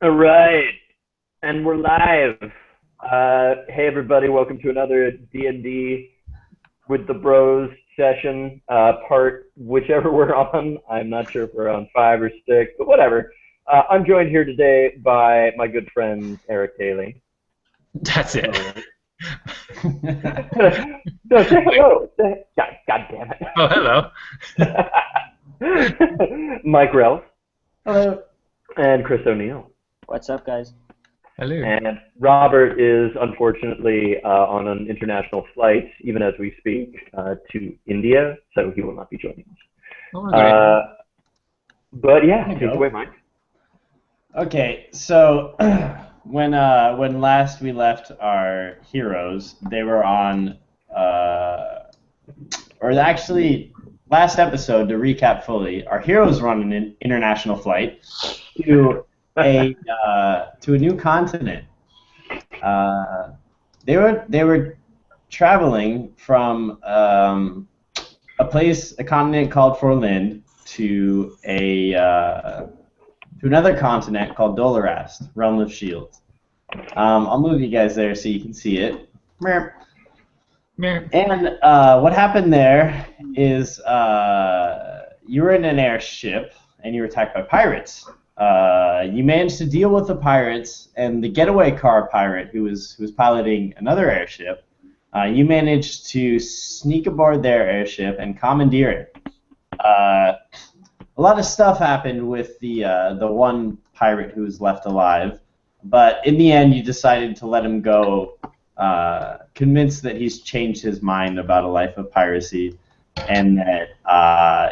All right, and we're live. Hey everybody, welcome to another D&D with the Bros session, part whichever we're on. I'm not sure if we're on 5 or 6, but whatever. I'm joined here today by my good friend Eric Haley. That's it. Hello. No, say hello. God damn Oh, hello. it. Mike Ralph Hello. and Chris O'Neill. What's up, guys? Hello. And Robert is unfortunately on an international flight, even as we speak, to India, so he will not be joining Oh, us. great. But yeah, There you take it go. away, Mike. Okay, so when last we left our heroes, they were on, or actually, last episode to recap fully, our heroes were on an international flight to a new continent. Uh, they were traveling from a continent called Forlind to to another continent called Dolorast, Realm of Shields. I'll move you guys there so you can see it. Merp. Meh. And what happened there is you were in an airship and you were attacked by pirates. You managed to deal with the pirates and the getaway car pirate who was piloting another airship. You managed to sneak aboard their airship and commandeer it. A lot of stuff happened with the one pirate who was left alive, but in the end, you decided to let him go, convinced that he's changed his mind about a life of piracy, and that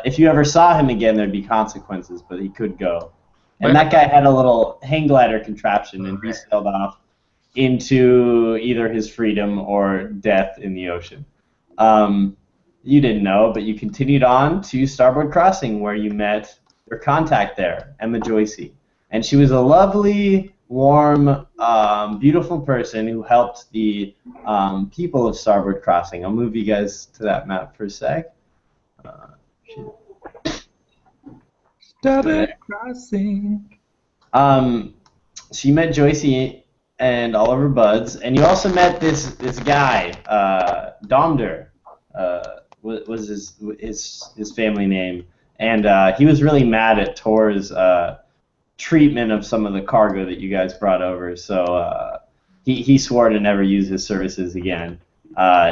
if you ever saw him again, there'd be consequences, but he could go. And that guy had a little hang glider contraption, and he sailed off into either his freedom or death in the ocean. You didn't know, but you continued on to Starboard Crossing, where you met your contact there, Emma Joycey. And she was a lovely, warm, beautiful person who helped the people of Starboard Crossing. I'll move you guys to that map for a sec. Starboard crossing. So you met Joycey and all of her buds, and you also met this guy, Domder. Was his family name, and he was really mad at Tor's treatment of some of the cargo that you guys brought over. So he swore to never use his services again.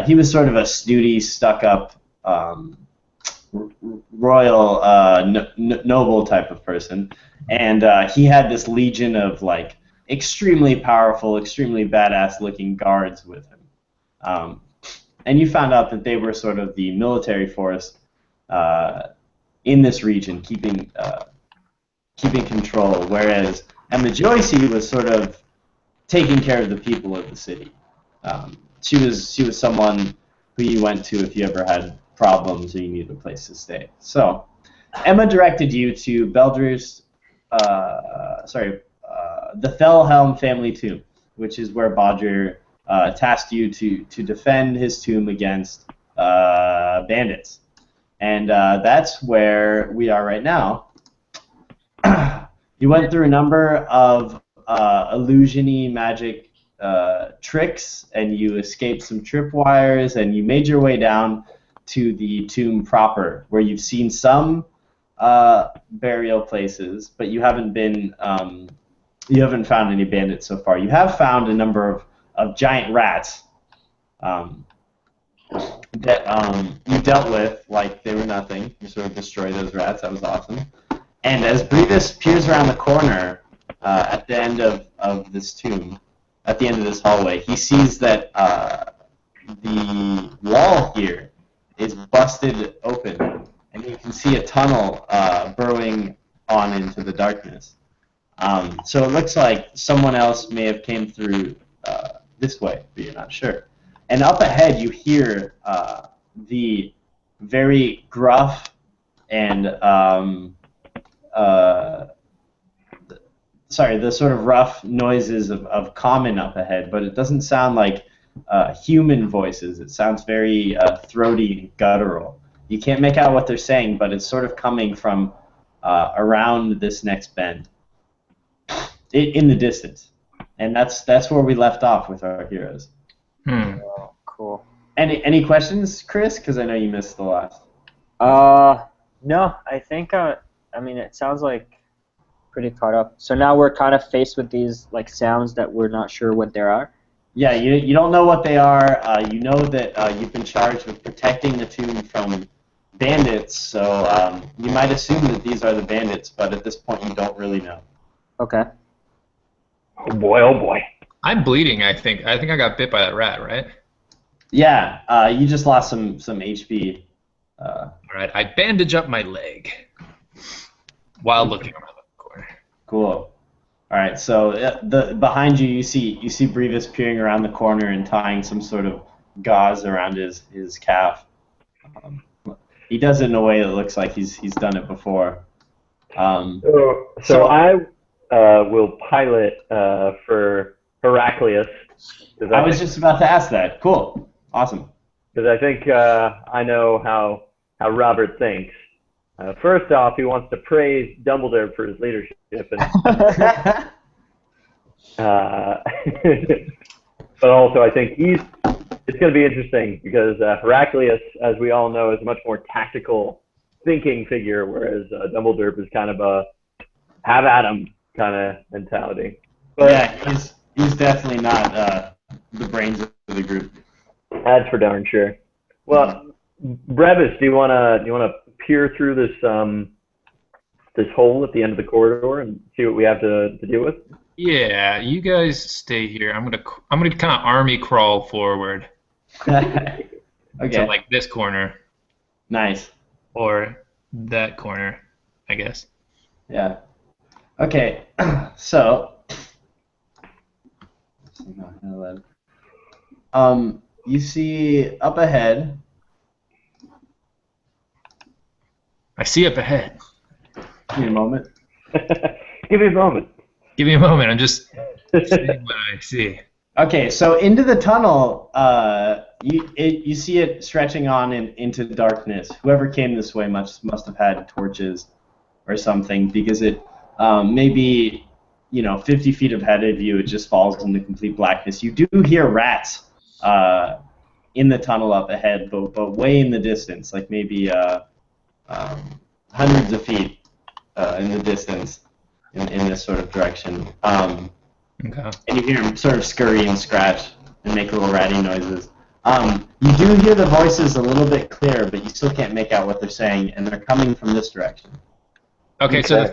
He was sort of a snooty, stuck-up, royal, noble type of person, and he had this legion of like extremely powerful, extremely badass-looking guards with him. And you found out that they were sort of the military force in this region, keeping control, whereas Emma Joycey was sort of taking care of the people of the city. She was someone who you went to if you ever had problems or you needed a place to stay. So Emma directed you to Beldr's, the Fellhelm family tomb, which is where Bodger tasked you to defend his tomb against bandits. And that's where we are right now. You went through a number of illusion-y magic tricks, and you escaped some tripwires, and you made your way down to the tomb proper, where you've seen some burial places, but you haven't found any bandits so far. You have found a number of giant rats that you dealt with like they were nothing. You sort of destroyed those rats. That was awesome. And as Brevis peers around the corner at the end of this tomb, at the end of this hallway, he sees that the wall here is busted open, and you can see a tunnel burrowing on into the darkness. So it looks like someone else may have came through this way, but you're not sure. And up ahead, you hear the very gruff and the sort of rough noises of common up ahead, but it doesn't sound like human voices. It sounds very throaty and guttural. You can't make out what they're saying, but it's sort of coming from around this next bend. in the distance, and that's where we left off with our heroes. Oh, cool. Any questions, Chris? Because I know you missed the last. No, I think I mean it sounds like pretty caught up. So now we're kind of faced with these like sounds that we're not sure what they are. Yeah, you don't know what they are. You know that you've been charged with protecting the tomb from bandits, so you might assume that these are the bandits, but at this point you don't really know. Okay. Oh boy, oh boy. I'm bleeding, I think. I think I got bit by that rat, right? Yeah, you just lost some HP. Alright, I bandage up my leg while looking around the corner. Cool. All right, so behind you, you see Brevis peering around the corner and tying some sort of gauze around his calf. He does it in a way that looks like he's done it before. So I will pilot for Heraclius. I was just about to ask that. Cool. Awesome. Because I think I know how Robert thinks. First off, he wants to praise Dumblederp for his leadership, and but also I think it's going to be interesting because Heraclius, as we all know, is a much more tactical thinking figure, whereas Dumblederp is kind of a have at 'em kind of mentality. But yeah, he's definitely not the brains of the group. That's for darn sure. Well, Brevis, do you wanna peer through this hole at the end of the corridor and see what we have to deal with? Yeah, you guys stay here. I'm gonna kind of army crawl forward Okay. to like this corner Nice. or that corner, I guess. Yeah. Okay. So. You see up ahead. I see up ahead. Give me a moment. Give me a moment. Give me a moment. I'm just seeing what I see. Okay, so into the tunnel, you see it stretching on into darkness. Whoever came this way must have had torches or something, because it maybe 50 feet ahead of you, it just falls into complete blackness. You do hear rats in the tunnel up ahead, but way in the distance, like maybe hundreds of feet in the distance in this sort of direction. Okay. And you hear them sort of scurry and scratch and make little ratty noises. You do hear the voices a little bit clearer, but you still can't make out what they're saying, and they're coming from this direction. Okay, so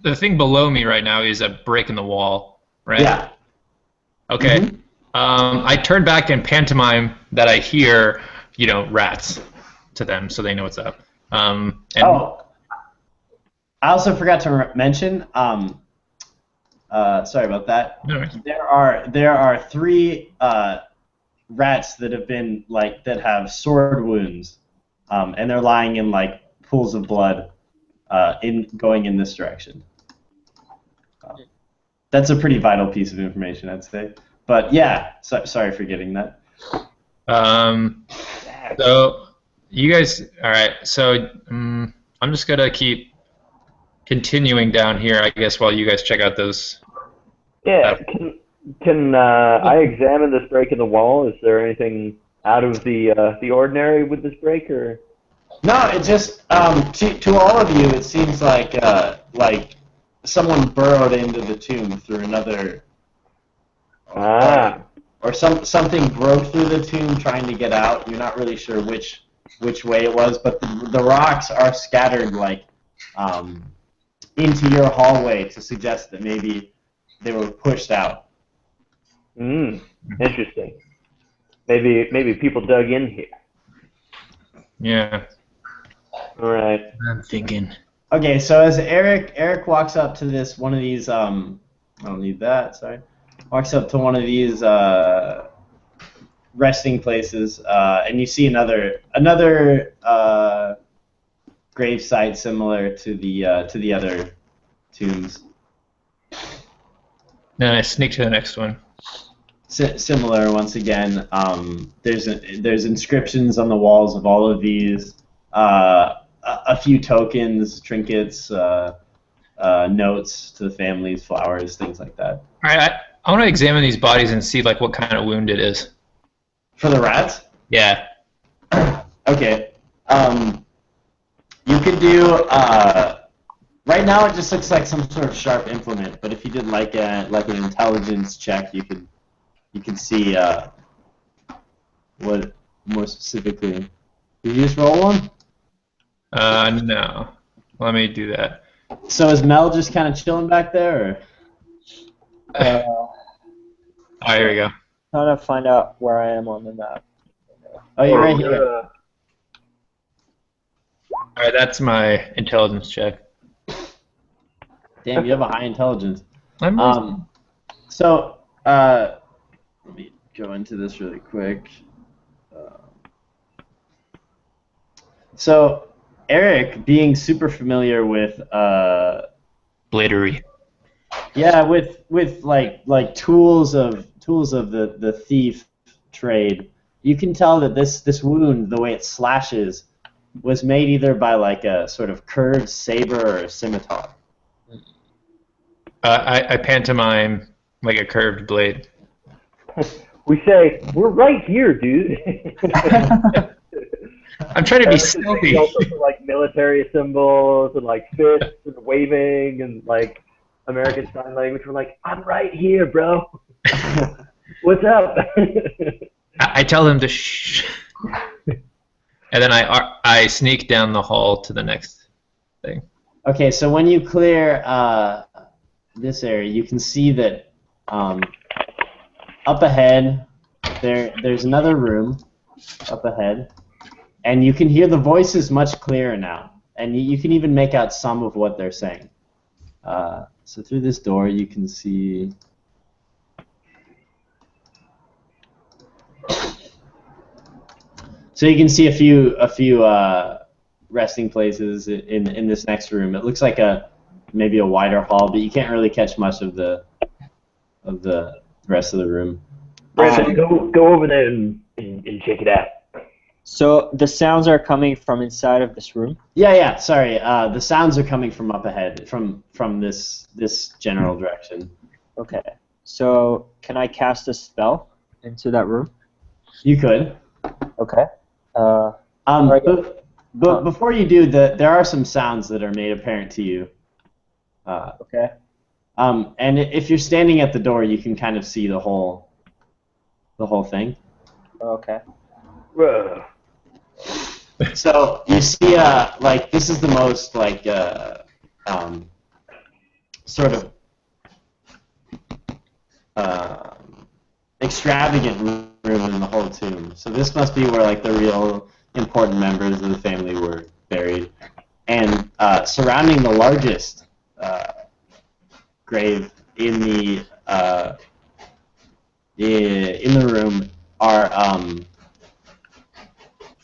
the thing below me right now is a break in the wall, right? Yeah. Okay. Mhm. I turn back and pantomime that I hear, rats to them, so they know what's up. And I also forgot to mention. Sorry about that. No worries. There are 3 rats that have sword wounds, and they're lying in like pools of blood, going in this direction. That's a pretty vital piece of information, I'd say. But yeah, sorry for getting that. So you guys, all right. So I'm just gonna keep continuing down here, I guess, while you guys check out those. Yeah. Can I examine this break in the wall? Is there anything out of the ordinary with this break, or? No, it just to all of you, it seems like someone burrowed into the tomb through another. Or something broke through the tomb trying to get out. You're not really sure which way it was, but the rocks are scattered like into your hallway to suggest that maybe they were pushed out. Interesting. Maybe people dug in here. Yeah. All right. I'm thinking. Okay, so as Eric walks up to this one of these I don't need that, sorry. Walks up to one of these resting places, and you see another grave site similar to the other tombs. Then I sneak to the next one. Similar once again. There's inscriptions on the walls of all of these. A few tokens, trinkets, notes to the families, flowers, things like that. All right, I want to examine these bodies and see like what kind of wound it is. For the rats? Yeah. Okay. You could do. Right now, it just looks like some sort of sharp implement. But if you did like an intelligence check, you could see what more specifically. Did you just roll one? No. Let me do that. So is Mel just kind of chilling back there? Or? Oh, here we go. Trying to find out where I am on the map. Oh, you're right here. All right, that's my intelligence check. Damn, you have a high intelligence. I'm So, let me go into this really quick. So, Eric, being super familiar with bladery. yeah, with like tools of the thief trade, you can tell that this wound, the way it slashes, was made either by like a sort of curved saber or a scimitar. I pantomime like a curved blade. We say, we're right here, dude. I'm trying to be stealthy. Also for, like military symbols and like fists and waving and like American Sign Language. We're like, I'm right here, bro. What's up? I tell them to shh, and then I sneak down the hall to the next thing. Okay, so when you clear this area, you can see that up ahead there's another room up ahead, and you can hear the voices much clearer now, and you can even make out some of what they're saying. So through this door, you can see. So you can see a few resting places in this next room. It looks like maybe a wider hall, but you can't really catch much of the rest of the room. Brandon, go over there and check it out. So the sounds are coming from inside of this room? Yeah. Sorry, the sounds are coming from up ahead, from this general direction. Okay. So can I cast a spell into that room? You could. Okay. But before you do, there are some sounds that are made apparent to you. Okay. And if you're standing at the door, you can kind of see the whole thing. Okay. Whoa. So you see, like this is the most like sort of extravagant room in the whole tomb. So this must be where like the real important members of the family were buried, and surrounding the largest grave in the room are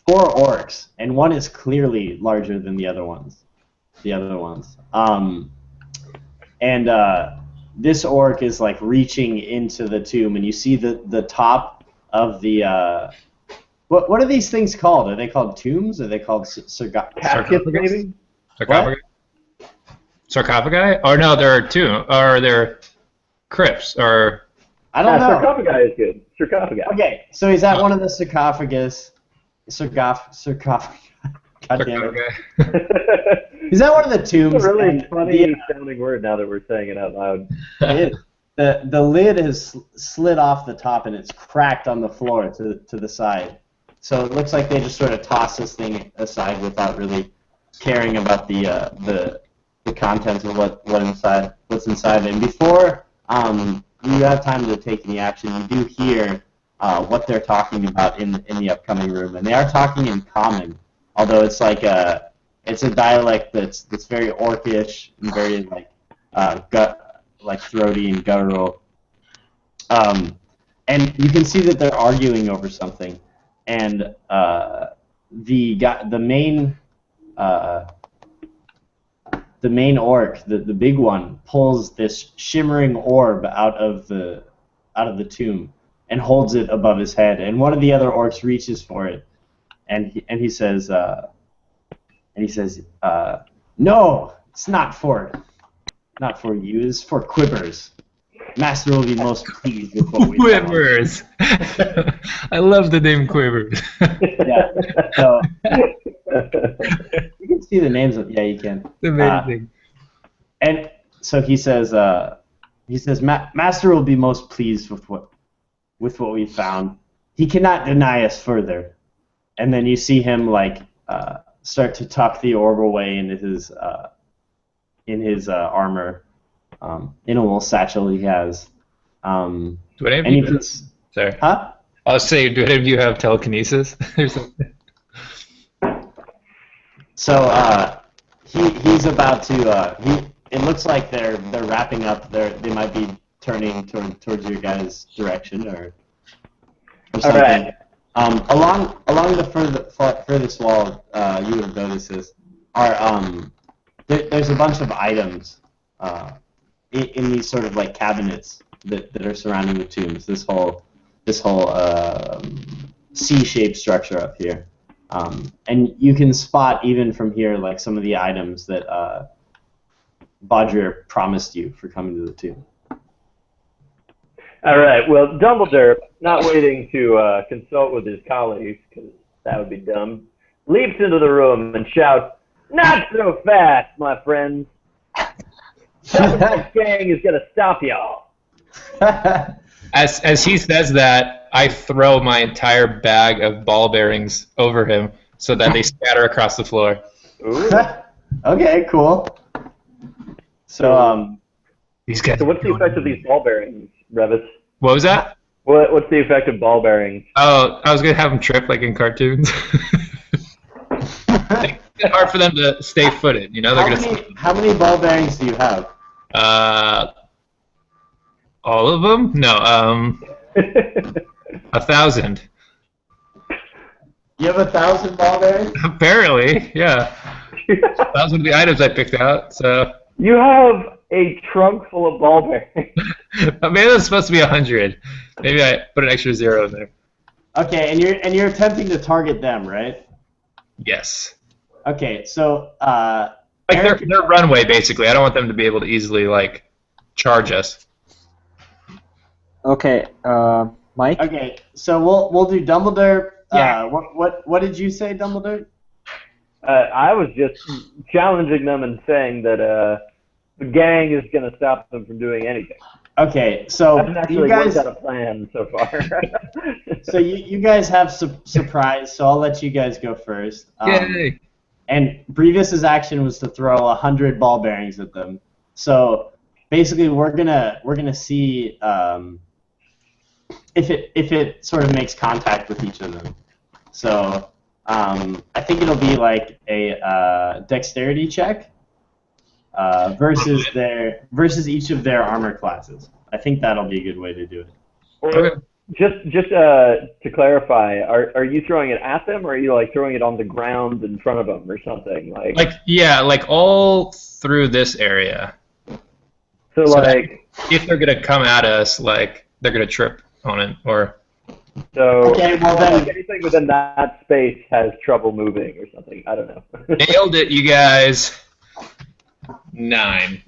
4 orcs, and one is clearly larger than the other ones. And this orc is like reaching into the tomb, and you see the top of the what are these things called? Are they called tombs? Are they called Caskets, maybe? Sarcophagi? Sarcophagi? Or no, there are two. Or they're crypts. Or I don't know. Sarcophagi is good. Sarcophagi. Okay, so he's at one of the sarcophagus. Sarcophagus. God damn it. He's at one of the tombs. It's a really funny sounding word now that we're saying it out loud. The lid has slid off the top and it's cracked on the floor to the side. So it looks like they just sort of tossed this thing aside without really caring about the contents of what's inside. And before you have time to take any action, you do hear what they're talking about in the upcoming room, and they are talking in common, although it's like it's a dialect that's very orcish and very like throaty and guttural. And you can see that they're arguing over something, and the main orc, the big one, pulls this shimmering orb out of the tomb and holds it above his head, and one of the other orcs reaches for it, and he says, no, it's not for not for use, for quivers. Master will be most pleased with what we found. Quivers. I love the name Quivers. Yeah. So you can see the names of. Yeah, you can. It's amazing. And so he says, Master will be most pleased with what we found. He cannot deny us further. And then you see him like start to tuck the orb away into his armor, in a little satchel he has. Do any of And you? you can, Sorry. huh? I'll say, do any of you have telekinesis or something? So he's about to. It looks like they're wrapping up. They might be turning towards your guys' direction or something. All right. Along the furthest wall, you would have noticed this. There's a bunch of items in these sort of like cabinets that are surrounding the tombs. This whole C-shaped structure up here, and you can spot even from here like some of the items that Bodger promised you for coming to the tomb. All right. Well, Dumblederp, not waiting to consult with his colleagues, because that would be dumb, leaps into the room and shouts, "Not so fast, my friends! Dumblederp's gang is gonna stop y'all." As he says that, I throw my entire bag of ball bearings over him so that they scatter across the floor. Ooh. Okay, cool. So These guys. So what's the effect of these ball bearings, Revis? What was that? What's the effect of ball bearings? Oh, I was gonna have them trip like in cartoons. It's hard for them to stay footed. You know, they're how many ball bearings do you have? All of them? No, 1,000. You have 1,000 ball bearings? Apparently, yeah. 1,000 of the items I picked out. So You have a trunk full of ball bearings. maybe it's supposed to be 100. Maybe I put an extra 0 in there. Okay, and you're attempting to target them, right? Yes. Okay, so Like their runway, basically. I don't want them to be able to easily like charge us. Okay, Mike? Okay, so we'll do Dumbledore. Yeah. What did you say, Dumbledore? I was just challenging them and saying that the gang is going to stop them from doing anything. Okay, so I've actually you guys worked out a plan so far. so you guys have surprise, so I'll let you guys go first. Yay! And Brevis's action was to throw 100 ball bearings at them. So basically, we're gonna see if it sort of makes contact with each of them. So I think it'll be like a dexterity check versus each of their armor classes. I think that'll be a good way to do it. Or just to clarify, are you throwing it at them, or are you like throwing it on the ground in front of them or something? Like all through this area. So like if they're gonna come at us, like they're gonna trip on it, or so. Okay, well then. Like anything within that space has trouble moving or something. I don't know. nailed it, you guys. 9.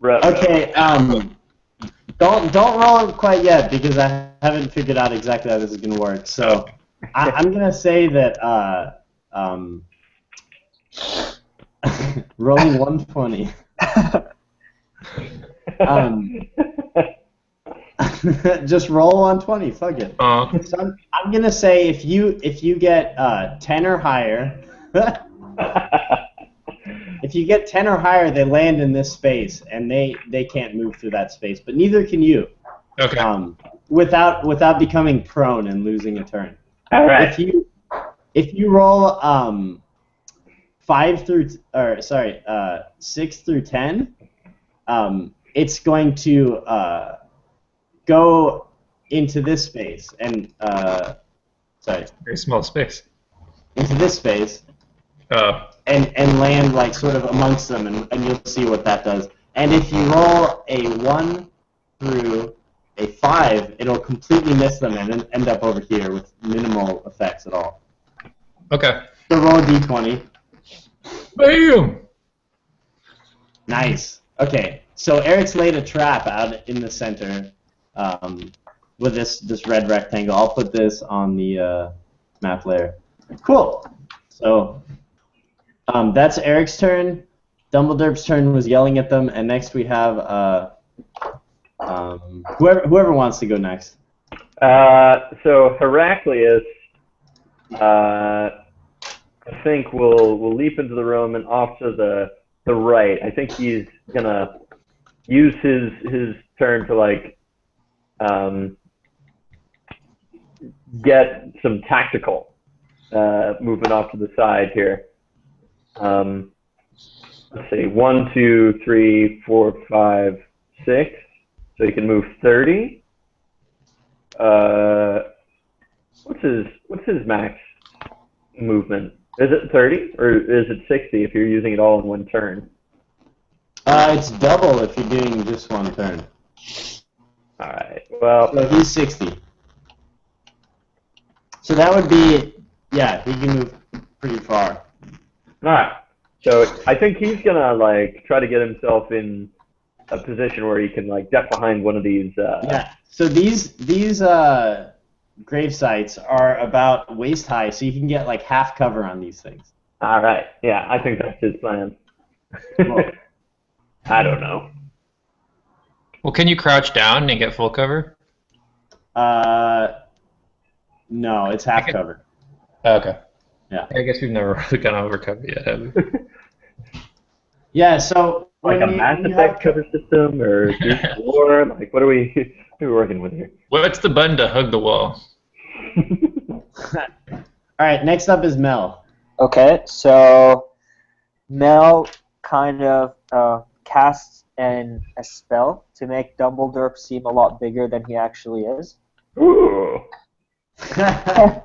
Okay, don't roll it quite yet because I haven't figured out exactly how this is gonna work. So I'm gonna say that rolling 120. Just roll 120. Fuck it. So I'm gonna say if you get 10 or higher. If you get 10 or higher, they land in this space, and they can't move through that space. But neither can you. Okay. Without becoming prone and losing a turn. All right. If you roll 6 through 10, it's going to go into this space and Very small space. into this space. Oh. And land like sort of amongst them, and you'll see what that does. And if you roll a 1 through a 5, it'll completely miss them and end up over here with minimal effects at all. Okay. So roll a d20. Bam! Nice. Okay, so Eric's laid a trap out in the center with this red rectangle. I'll put this on the map layer. Cool. So that's Eric's turn. Dumblederp's turn was yelling at them, and next we have whoever wants to go next. So Heraclius, I think will leap into the room and off to the right. I think he's gonna use his turn to like get some tactical movement off to the side here. Let's see, 1, 2, 3, 4, 5, 6. So he can move 30. What's his max movement? Is it 30 or is it 60 if you're using it all in one turn? It's double if you're doing just one turn. All right. Well, so he's 60. So that would be, yeah, he can move pretty far. All right. So I think he's gonna like try to get himself in a position where he can like duck behind one of these. Yeah. So these grave sites are about waist high, so you can get like half cover on these things. All right. Yeah, I think that's his plan. Cool. I don't know. Well, can you crouch down and get full cover? No, it's half cover. Okay. Yeah. I guess we've never really gone over cover yet, have we? Yeah. So Like a Mass Effect cover system or war? Like what are we working with here? What's the button to hug the wall? All right. Next up is Mel. Okay, so Mel kind of casts a spell to make Dumblederp seem a lot bigger than he actually is. Ooh. Okay.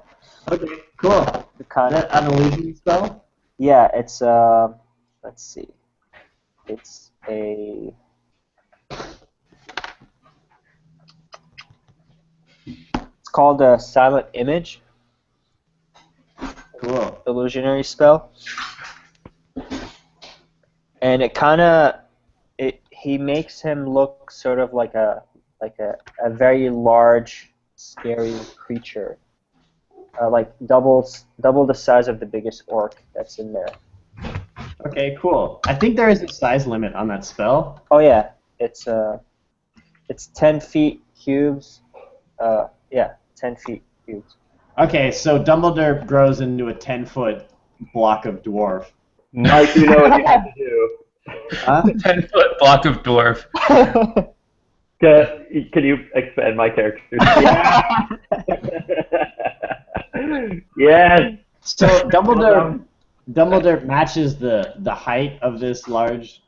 Cool. Is Kind that of, an illusion spell? yeah, it's let's see, it's a it's called a silent image Cool. illusionary spell, and it kind of he makes him look sort of like a very large, scary creature, like double the size of the biggest orc that's in there. Okay. Cool. I think there is a size limit on that spell. Oh yeah, it's 10 feet cubes. Yeah, 10 feet cubes. Okay, so Dumbledore grows into a 10-foot block of dwarf. Mike, you know what you have to do. Huh? 10-foot block of dwarf. Can you expand my character? Yeah. Yes. So Dumbledore matches the height of this large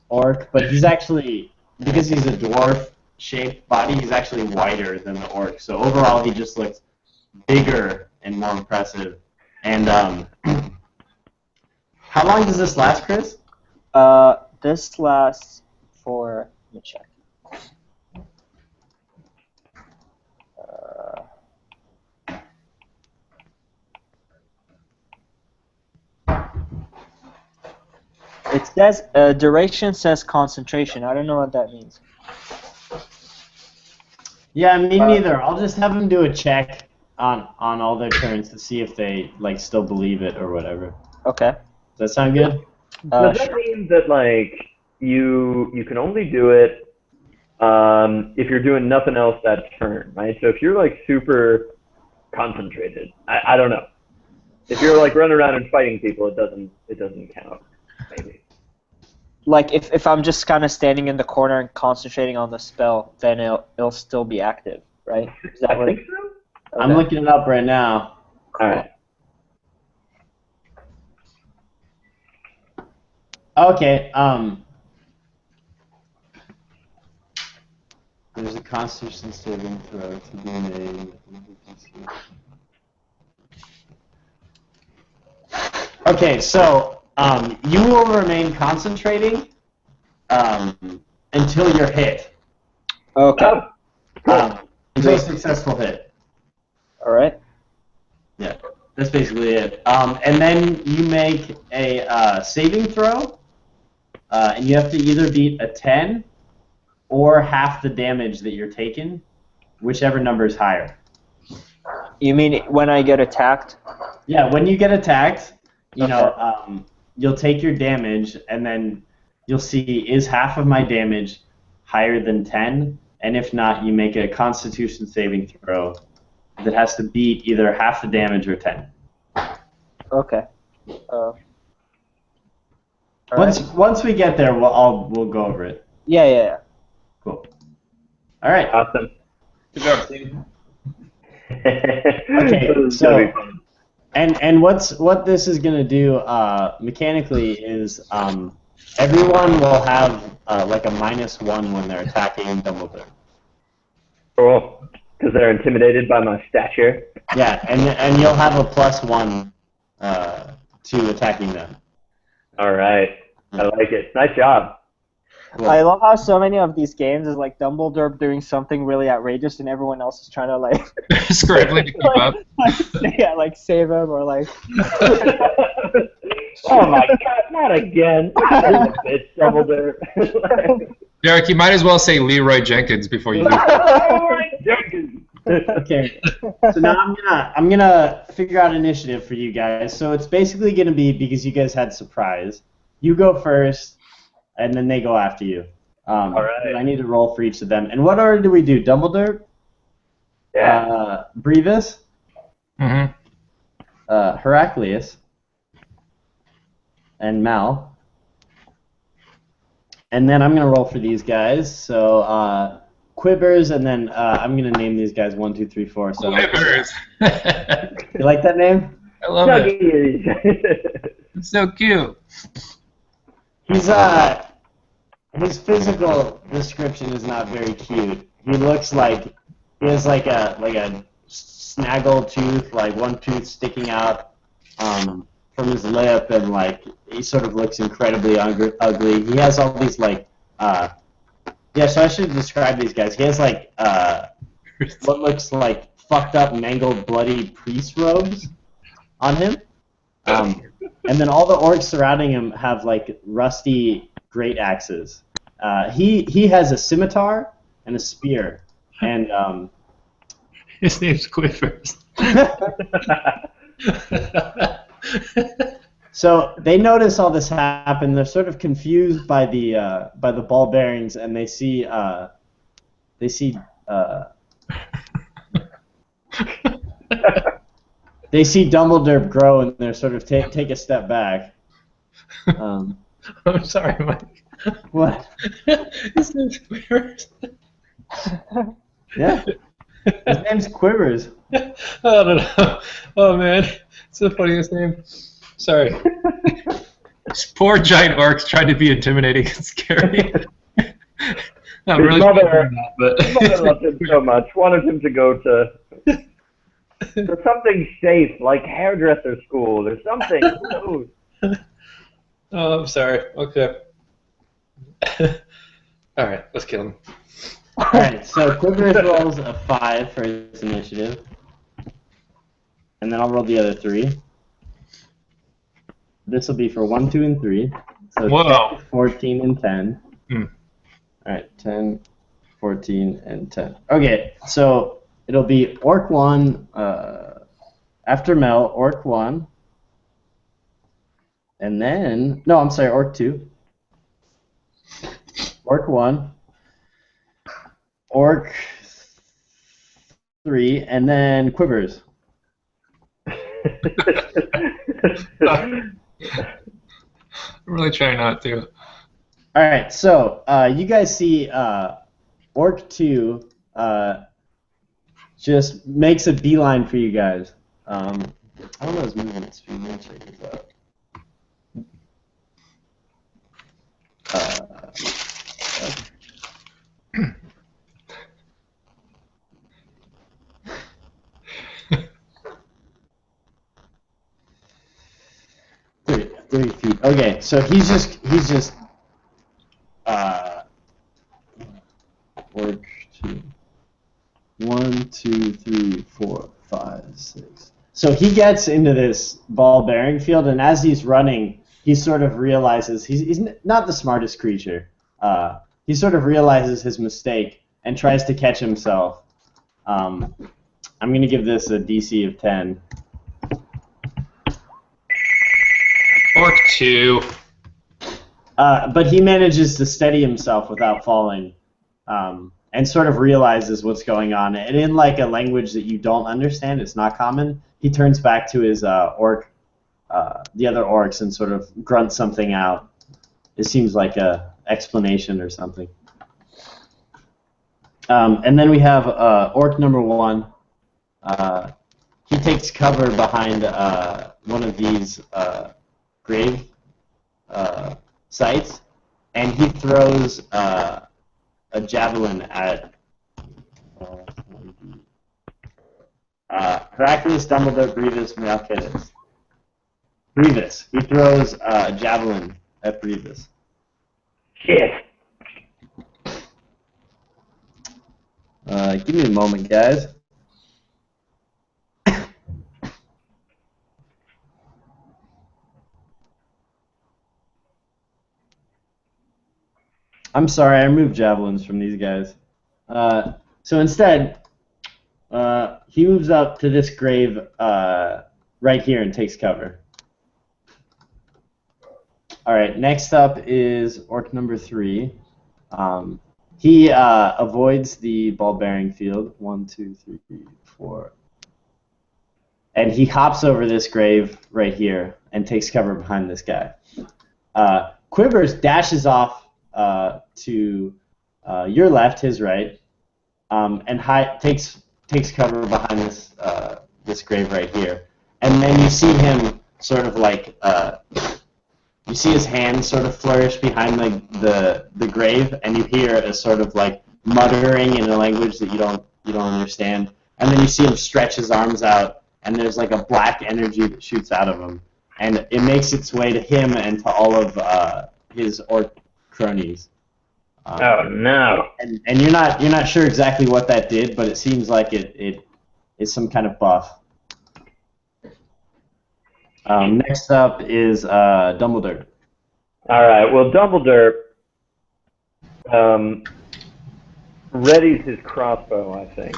orc, but he's actually, because he's a dwarf-shaped body, he's actually wider than the orc. So overall, he just looks bigger and more impressive. And how long does this last, Chris? This lasts for, let me check. It says duration says concentration. I don't know what that means. Yeah, me neither. I'll just have him do a check on all their turns to see if they like still believe it or whatever. Okay. Does that sound good? Does that mean that like you can only do it if you're doing nothing else that turn, right? So if you're like super concentrated, I don't know. If you're like running around and fighting people, it doesn't count. Maybe. Like if I'm just kind of standing in the corner and concentrating on the spell, then it'll still be active, right? Is that I what think it, so. okay. I'm looking it up right now. All right. Okay. There's a Constitution saving throw to be made. Okay, so you will remain concentrating until you're hit. Okay. Until a successful hit. All right. Yeah, that's basically it. And then you make a saving throw. and you have to either beat a 10 or half the damage that you're taking, whichever number is higher. You mean when I get attacked? Yeah, when you get attacked, you'll take your damage, and then you'll see, is half of my damage higher than 10? And if not, you make a Constitution saving throw that has to beat either half the damage or 10. Okay. Once we get there, we'll go over it. Yeah. Cool. All right. Awesome. Good job, team. Okay, so and what this is gonna do mechanically is everyone will have like a -1 when they're attacking Dumblederp. Cool. Because they're intimidated by my stature. Yeah, and you'll have a +1 to attacking them. All right. I like it. Nice job. Cool. I love how so many of these games is like Dumbledore doing something really outrageous and everyone else is trying to like Scrambling to keep up. like save him or like. Oh my God! Not again! It's Dumbledore. Derek, you might as well say Leroy Jenkins before you do. Okay. So now I'm gonna figure out initiative for you guys. So it's basically gonna be, because you guys had surprise, you go first, and then they go after you. All right. I need to roll for each of them. And what order do we do? Dumbledore? Yeah. Brevis? Mm-hmm. Heraclius? And Mal? And then I'm going to roll for these guys. So Quibbers, and then I'm going to name these guys 1, 2, 3, 4. So Quibbers. You like that name? I love it. It's so cute. He's his physical description is not very cute. He looks like he has like a snaggle tooth, like one tooth sticking out from his lip, and like he sort of looks incredibly ugly. He has all these like so I should describe these guys. He has like what looks like fucked up, mangled, bloody priest robes on him. And then all the orcs surrounding him have like rusty great axes. He has a scimitar and a spear, and His name's Quivers. So they notice all this happen. They're sort of confused by the ball bearings, and they see they see Dumbledore grow, and they're sort of take a step back. I'm sorry, Mike. What? His name's Quivers. Yeah. His name's Quivers. I don't know. Oh man, it's the funniest name. Sorry. These poor giant orcs trying to be intimidating and scary. Not His really mother, but his mother loved him so much, wanted him to go to something safe, like hairdresser school or something. Who knows? Oh, I'm sorry. Okay. All right, let's kill him. Alright, so Quivers rolls a 5 for his initiative. And then I'll roll the other 3. This will be for 1, 2, and 3. So Whoa. 10, 14, and 10. Hmm. Alright, 10, 14, and 10. Okay, so it'll be Orc 1, after Mel, Orc 1. And then, no, I'm sorry, Orc 2. Orc 1. Orc 3, and then Quivers. I'm really trying not to. Alright, so you guys see Orc 2 just makes a beeline for you guys. I don't know his movement speed. Let me check this out. Thirty feet. Okay, so he's just Orc 2. 1, 2, 3, 4, 5, 6. So he gets into this ball bearing field, and as he's running, he sort of realizes he's not the smartest creature. He sort of realizes his mistake and tries to catch himself. I'm going to give this a DC of 10. Orc 2. But he manages to steady himself without falling, and sort of realizes what's going on. And in like a language that you don't understand, it's not common, he turns back to his orc, the other orcs, and sort of grunts something out. It seems like a explanation or something. And then we have orc number 1. He takes cover behind one of these grave sites, and he throws a javelin at Heracles, Dumblederp, Brevis, Malcatus. Brevis. He throws a javelin at Brevis. Shit. Give me a moment, guys. I'm sorry, I removed javelins from these guys. So instead, he moves up to this grave right here and takes cover. Alright, next up is orc number 3. He avoids the ball-bearing field. 1, 2, 3, 4. And he hops over this grave right here and takes cover behind this guy. Quivers dashes off to your left, his right, and takes cover behind this this grave right here. And then you see him sort of like you see his hand sort of flourish behind the grave, and you hear a sort of like muttering in a language that you don't understand. And then you see him stretch his arms out, and there's like a black energy that shoots out of him, and it makes its way to him and to all of his orc cronies. Oh no! And you're not sure exactly what that did, but it seems like it is some kind of buff. Next up is Dumblederp. All right. Well, Dumblederp readies his crossbow, I think,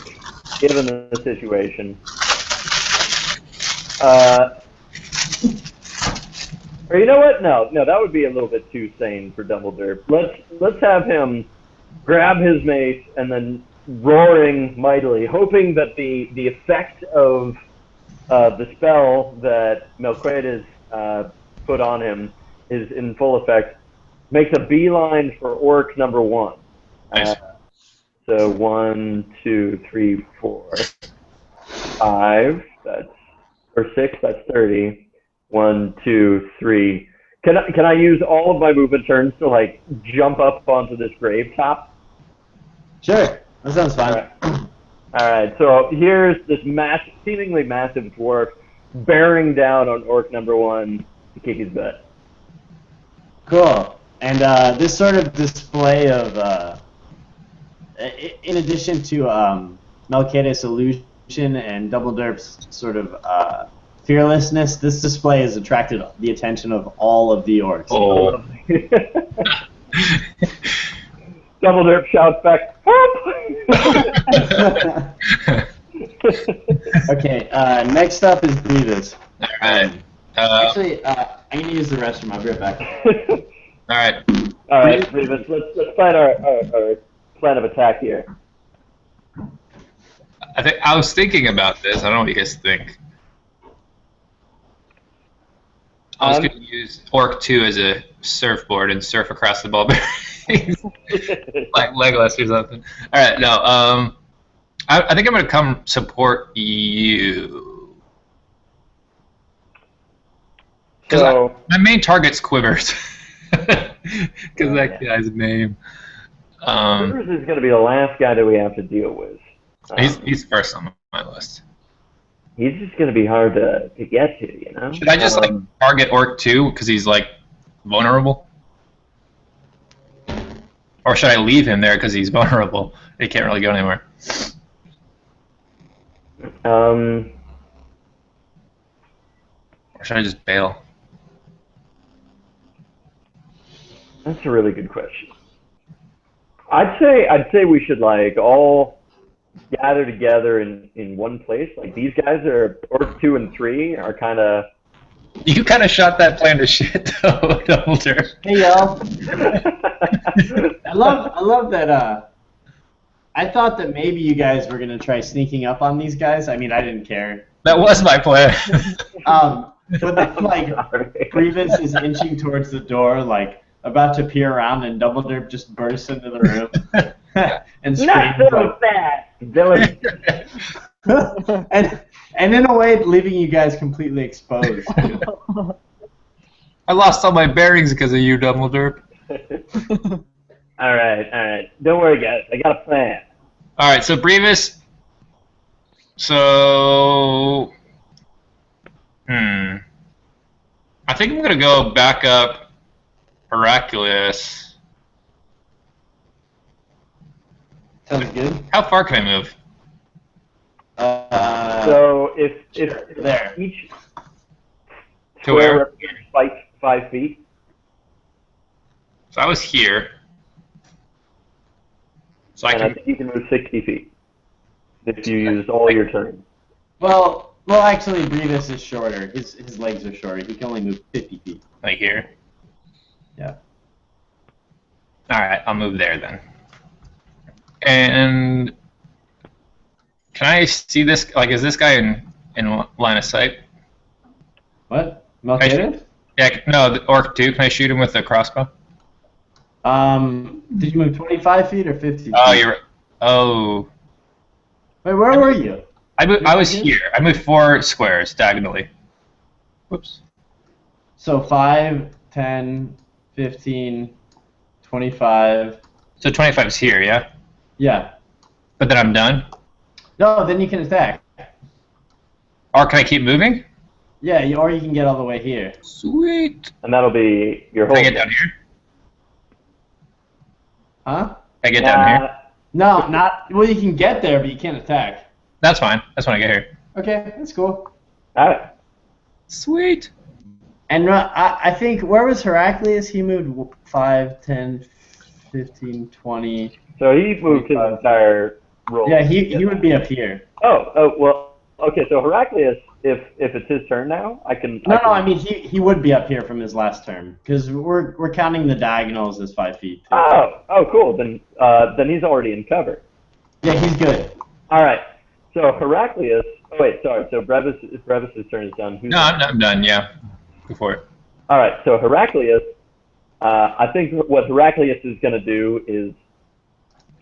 given the situation. Or you know what? No, that would be a little bit too sane for Dumblederp. Let's have him grab his mace and then roaring mightily, hoping that the effect of the spell that Melquiades put on him is in full effect, makes a beeline for orc number 1. Nice. So 1, 2, 3, 4, 5. Or 6. That's 30. 1, 2, 3. Can I use all of my movement turns to like jump up onto this grave top? Sure, that sounds fine. All right. So here's this seemingly massive dwarf bearing down on orc number 1 to kick his butt. Cool. And this sort of display of, in addition to Melquiades' illusion and Dumblederp's sort of fearlessness, this display has attracted the attention of all of the orcs. Oh. Dumblederp shouts back, "Help!" Okay, next up is Brevis. All right. Actually, I'm going to use the restroom. I'll be right back. All right. All right, Brevis, let's find our plan of attack here. I was thinking about this. I don't know what you guys think. I was going to use Orc 2 as a surfboard and surf across the ball bearings. Like Legolas or something. All right, no. I think I'm going to come support you. Because my main target's Quivers. Because that guy's name. Quivers is going to be the last guy that we have to deal with. He's first on my list. He's just going to be hard to get to, you know? Should I just like target Orc 2 because he's like vulnerable? Or should I leave him there because he's vulnerable? He can't really go anywhere. Or should I just bail? That's a really good question. I'd say we should like all gather together in one place. Like these guys are Orc 2 and 3 are kind of. You kind of shot that plan to shit, though, Dumblederp. Hey y'all. I love that. I thought that maybe you guys were gonna try sneaking up on these guys. I mean, I didn't care. That was my plan. But then, like, Grievous is inching towards the door, like, about to peer around, and Dumblederp just bursts into the room and Not screams, so fast, Dylan. and in a way, leaving you guys completely exposed. I lost all my bearings because of you, Dumblederp. All right. Don't worry, guys. I got a plan. All right, so Brevis. So, I think I'm gonna go back up Hercules. Sounds good. How far can I move? So if there. each To where? represents 5 feet. So I was here. So I And can. I think you can move 60 feet if you use all your turns. Well, actually, Grievous is shorter. His legs are shorter. He can only move 50 feet. Like here. Yeah. All right, I'll move there then. And can I see this? Like, is this guy in line of sight? What? Melchizedek? Yeah. No, the Orc 2. Can I shoot him with the crossbow? Did you move 25 feet or 50 feet? Oh, you're. Oh. Wait, where were you? I was here. I moved 4 squares diagonally. Whoops. So 5, 10, 15, 25. So 25 is here, yeah? Yeah. But then I'm done? No, then you can attack. Or can I keep moving? Yeah, or you can get all the way here. Sweet. And that'll be your Can whole. I get down here? Huh? Can I get down here? No, not. Well, you can get there, but you can't attack. That's fine. That's when I get here. Okay, that's cool. Alright. Sweet. And I think, where was Heraclius? He moved 5, 10, 15, 20. So he moved his entire roll. Yeah, he would be up here. Oh, well, okay, so Heraclius, if it's his turn now, I can... No, I mean, he would be up here from his last turn, because we're counting the diagonals as 5 feet. Too. Oh, cool. Then he's already in cover. Yeah, he's good. All right. So Heraclius... Oh, wait, sorry. So Brevis' turn is done. Who's No, I'm done, yeah. Go for it. All right, so Heraclius, I think what Heraclius is going to do is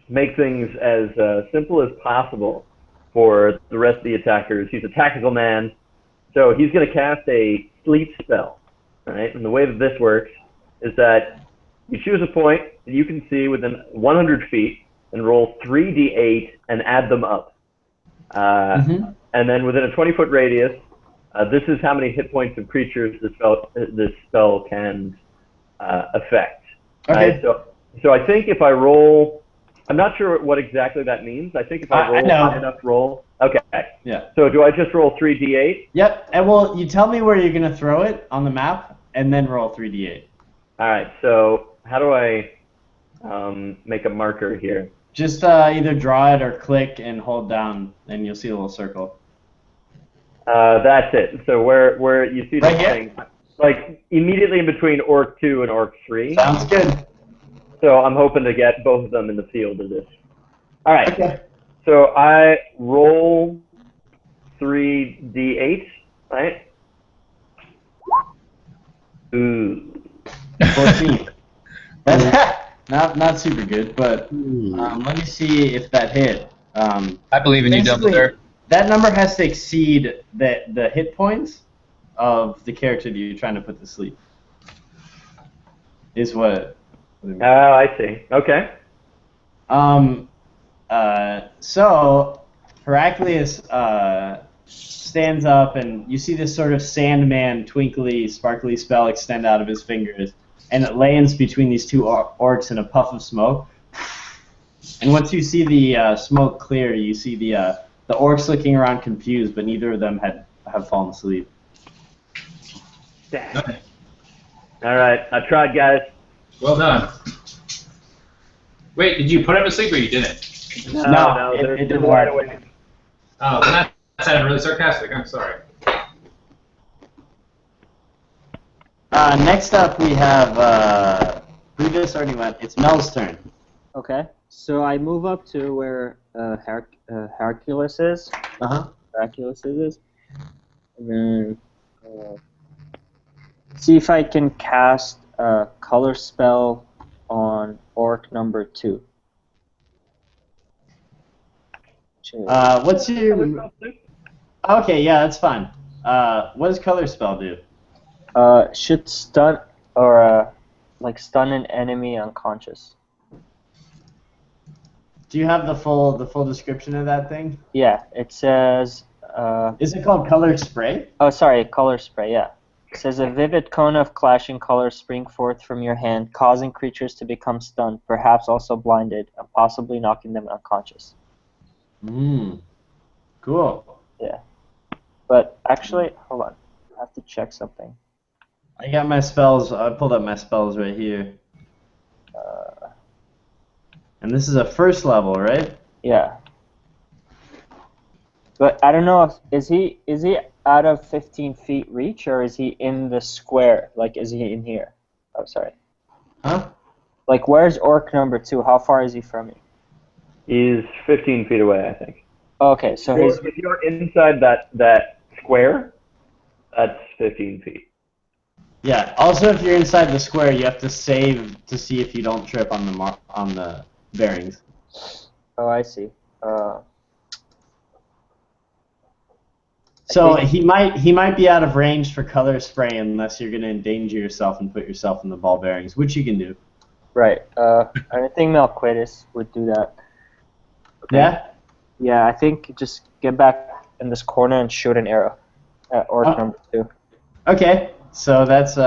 make things as simple as possible for the rest of the attackers. He's a tactical man, so he's going to cast a sleep spell. Right? And the way that this works is that you choose a point that you can see within 100 feet and roll 3d8 and add them up. And then within a 20-foot radius, this is how many hit points of creatures this spell can affect. Okay. So I think if I roll, I'm not sure what exactly that means. I think if I roll high enough roll. Okay. Yeah. So do I just roll 3d8? Yep. And well, you tell me where you're gonna throw it on the map, and then roll 3d8. All right. So how do I make a marker here? Just either draw it or click and hold down, and you'll see a little circle. That's it. So where you see the Right here? thing, like immediately in between Orc 2 and Orc 3. Sounds good. So I'm hoping to get both of them in the field of this. All right. Okay. So I roll 3d8, right? Ooh. 14. That's not super good, but let me see if that hit. I believe in you, Basically, Dumblederp. That number has to exceed the hit points of the character that you're trying to put to sleep. Is what. Oh, I see. Okay. So Heraclius stands up, and you see this sort of Sandman, twinkly, sparkly spell extend out of his fingers, and it lands between these two orcs in a puff of smoke. And once you see the smoke clear, you see the orcs looking around confused, but neither of them have fallen asleep. All right. I tried, guys. Well done. Wait, did you put him to sleep or you didn't? No, they're it didn't wide work. awake. Oh, then that sounded really sarcastic. I'm sorry. Next up, we have Brutus already went. It's Mel's turn. Okay. So I move up to where Hercules is. Hercules is. And then see if I can cast a color spell on orc number 2. What's your? Okay, yeah, that's fine. What does color spell do? Should stun or like stun an enemy unconscious. Do you have the full description of that thing? Yeah, it says. Is it called color spray? Oh, sorry, color spray. Yeah, it says a vivid cone of clashing colors spring forth from your hand, causing creatures to become stunned, perhaps also blinded, and possibly knocking them unconscious. Cool. Yeah, but actually, hold on, I have to check something. I got my spells. I pulled up my spells right here. And this is a first level, right? Yeah. But I don't know if is he out of 15 feet reach or is he in the square? Like, is he in here? Oh, sorry. Huh? Like, where's orc number 2? How far is he from you? He's 15 feet away, I think. Okay, so he's If you're inside that square, that's 15 feet. Yeah. Also, if you're inside the square, you have to save to see if you don't trip on the bearings. Oh, I see. So he might be out of range for color spray unless you're gonna endanger yourself and put yourself in the ball bearings, which you can do. Right. I think Malquitus would do that. Okay. Yeah. Yeah, I think just get back in this corner and shoot an arrow at orc number 2. Okay. So that's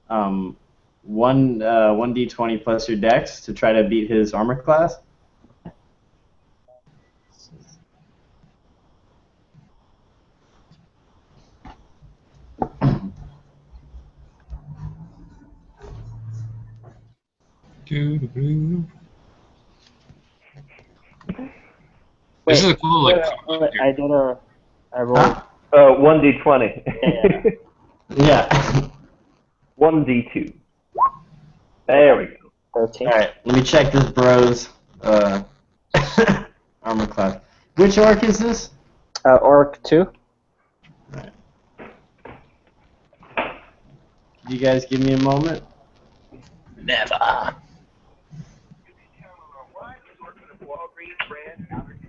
1d20 plus your dex to try to beat his armor class. This is a cool like. I rolled. 1d20. Yeah. 1d2. There we go. 13. All right. Let me check this bro's armor class. Which orc is this? Orc 2. Right. You guys give me a moment? Never.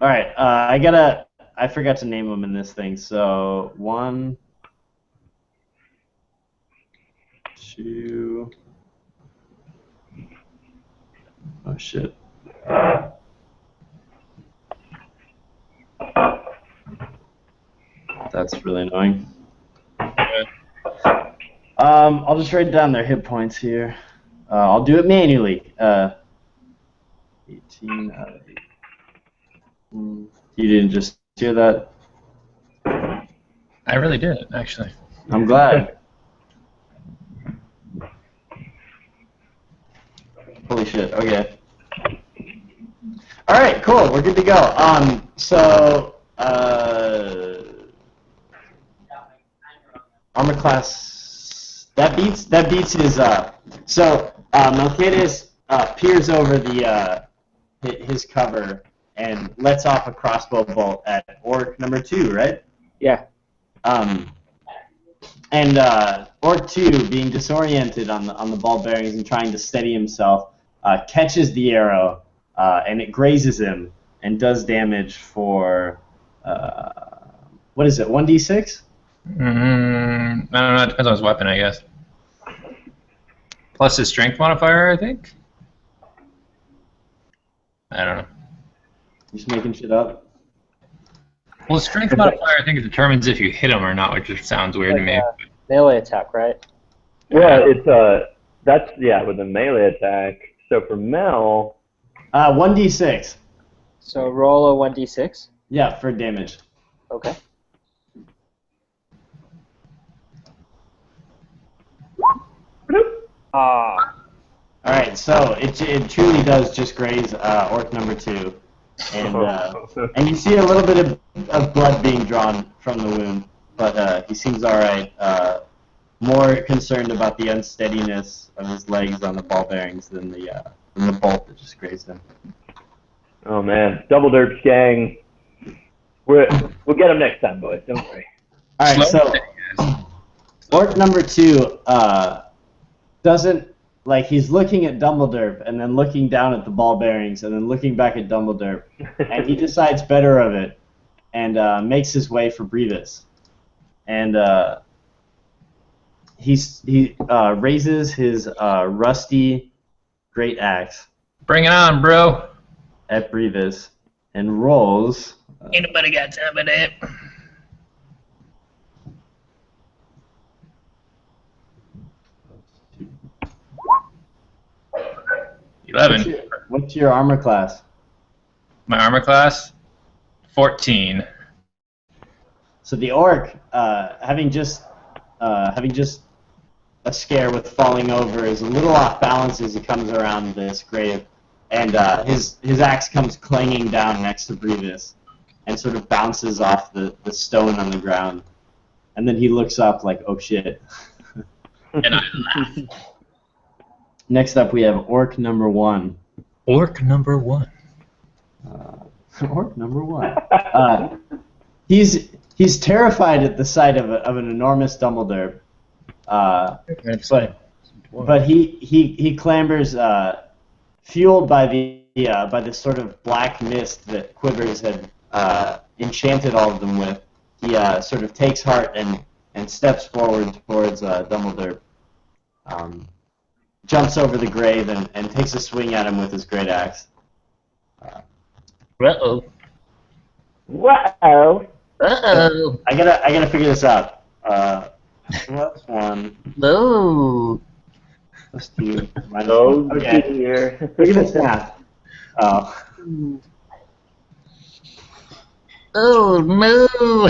Alright, I forgot to name them in this thing, so 1, 2, oh shit. That's really annoying. I'll just write down their hit points here. I'll do it manually. 18 out of 8. You didn't just hear that? I really did, actually. I'm glad. Holy shit, okay. Alright, cool, we're good to go. Armor class, that beats his, Melquiades peers over his cover and lets off a crossbow bolt at orc number 2, right? Yeah. And orc 2, being disoriented on the ball bearings and trying to steady himself, catches the arrow and it grazes him and does damage for what is it? 1d6? I don't know. It depends on his weapon, I guess. Plus his strength modifier, I think. I don't know. Just making shit up. Well, strength modifier, I think it determines if you hit him or not, which just sounds weird to me. Melee attack, right? Yeah, it's that's with a melee attack. So for Mel, 1d6. So roll a 1d6. Yeah, for damage. Okay. Ah. All right, so it truly does just graze orc number 2, and you see a little bit of blood being drawn from the wound, but he seems all right. More concerned about the unsteadiness of his legs on the ball bearings than the bolt that just grazed him. Oh man, Dumblederp's gang. We'll get him next time, boys. Don't worry. All right, so orc number 2 doesn't. Like, he's looking at Dumblederp and then looking down at the ball bearings and then looking back at Dumblederp, and he decides better of it and makes his way for Brevis. And he raises his rusty great axe. Bring it on, bro. At Brevis and rolls. Ain't nobody got time for that. 11. What's your armor class? My armor class? 14. So the orc, having just a scare with falling over, is a little off balance as he comes around this grave, and his axe comes clanging down next to Brevis, and sort of bounces off the stone on the ground, and then he looks up like, oh shit. And I laugh. Next up, we have orc number 1. Orc number 1. Orc number 1. He's terrified at the sight of an enormous Dumblederp. But he clambers, fueled by this sort of black mist that Quivers had enchanted all of them with. He sort of takes heart and steps forward towards Dumblederp. Jumps over the grave and takes a swing at him with his great axe. Uh-oh. Wow. Uh-oh. I gotta figure this out. Plus 1. No. Plus 2. Minus Oh, 1. Okay. dear. Look at this math. Oh. Oh, no.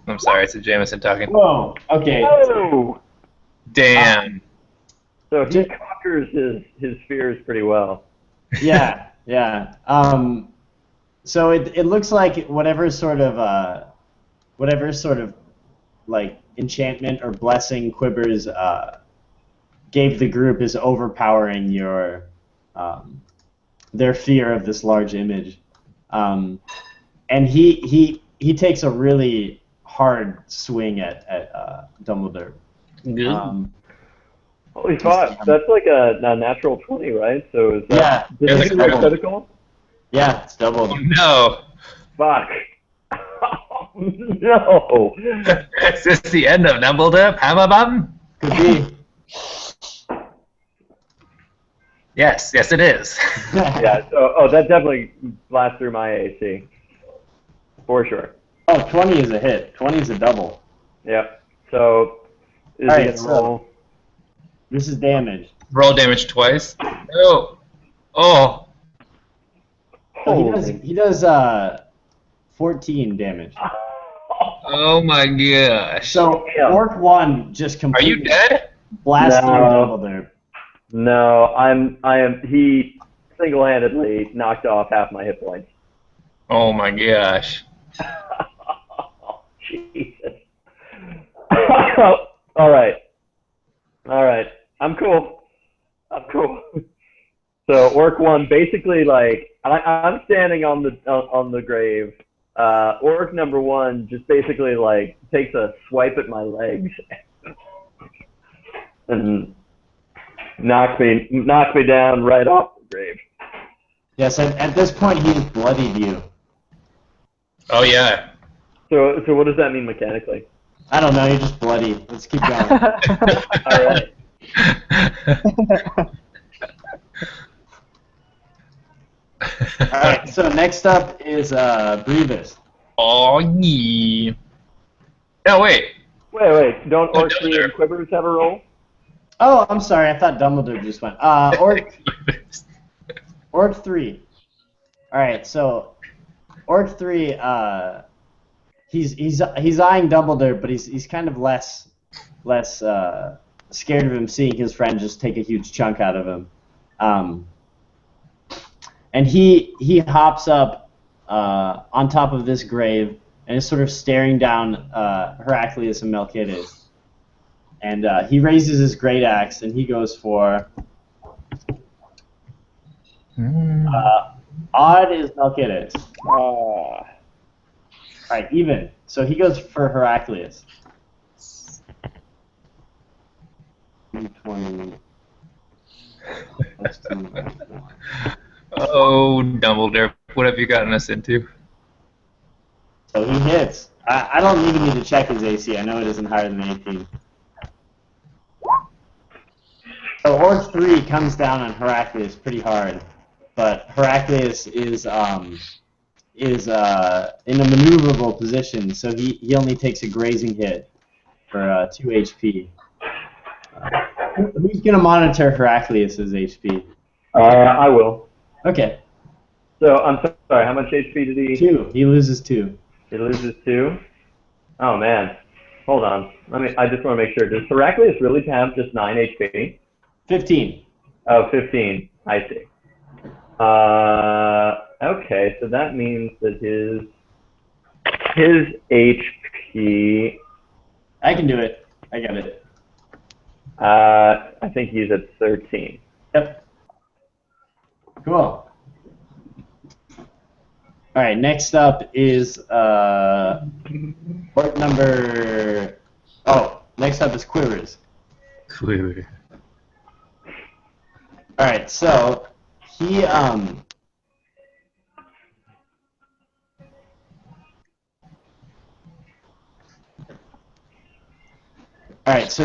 I'm sorry, it's a Jameson talking. Whoa. Okay. Oh. Damn. So he conquers his fears pretty well. Yeah. Yeah. So it looks like whatever sort of like enchantment or blessing Quivers gave the group is overpowering their fear of this large image, and he takes a really hard swing at Dumbledore. Good. Holy fuck, that's like a natural 20, right? So is that, Yeah, did it's you a do critical? Yeah, it's doubled. Oh, no. Fuck. Oh, no. Is this the end of Dumblederp? Hammerbum? Could be. Yes, it is. Yeah, so, that definitely blasts through my AC. For sure. Oh, 20 is a hit. 20 is a double. Yep. So, is All he right, going to roll? This is damage. Roll damage twice. No. Oh. So he does 14 damage. Oh my gosh. So Yeah. Orc 1 just Are completely you dead? blasts through No. Dumbledore. No, he single-handedly knocked off half my hit points. Oh my gosh. Jesus. All right. I'm cool. So Orc 1 basically, like, I'm standing on the grave. Orc number 1 just basically like takes a swipe at my legs and knocks me down right off the grave. Yes, at this point he's bloodied you. Oh yeah. So what does that mean mechanically? I don't know, you're just bloody. Let's keep going. All right. Alright, so next up is Brevis. Oh yeah. No wait. Wait. Don't Orc 3 Dumbledore. and Quivers have a roll? Oh, I'm sorry, I thought Dumbledore just went. Orc 3. Alright, so Orc 3, he's eyeing Dumbledore, but he's kind of less scared of him seeing his friend just take a huge chunk out of him. And he hops up on top of this grave and is sort of staring down Heraclius and Melchiades. And he raises his great axe and he goes for odd is Melchiades. All right, even. So he goes for Heraclius. 20. Oh, Dumblederp, what have you gotten us into? So he hits. I don't even need to check his AC. I know it isn't higher than 18. So Orc 3 comes down on Heraclius pretty hard, but Heraclius is in a maneuverable position, so he only takes a grazing hit for 2 HP. Who's gonna monitor Heraclius' HP? I will. Okay. So I'm sorry. How much HP did he? 2. He loses 2. He loses 2. Oh man. Hold on. I just want to make sure. Does Heraclius really have just 9 HP? 15. Oh, 15. I see. Okay, so that means that his HP. I can do it. I got it. I think he's at 13. Yep. Cool. All right. Next up is Orc number. Oh, next up is Quivers. Quiver. All right. So he Alright, so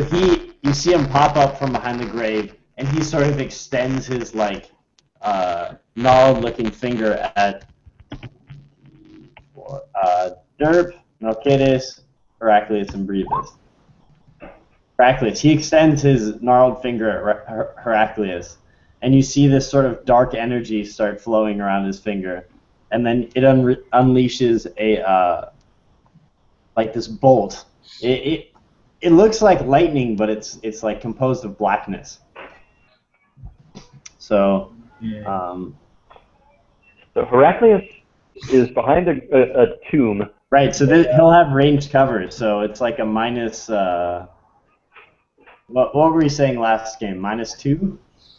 you see him pop up from behind the grave, and he sort of extends his, gnarled-looking finger at Derp, Melchiades, Heraclius, and Brevis. Heraclius, he extends his gnarled finger at Heraclius, and you see this sort of dark energy start flowing around his finger, and then it unleashes this bolt. It looks like lightning, but it's like composed of blackness. So, So Heraclius is behind a tomb. right. So he'll have ranged cover. So it's like a minus. What were we saying last game? -2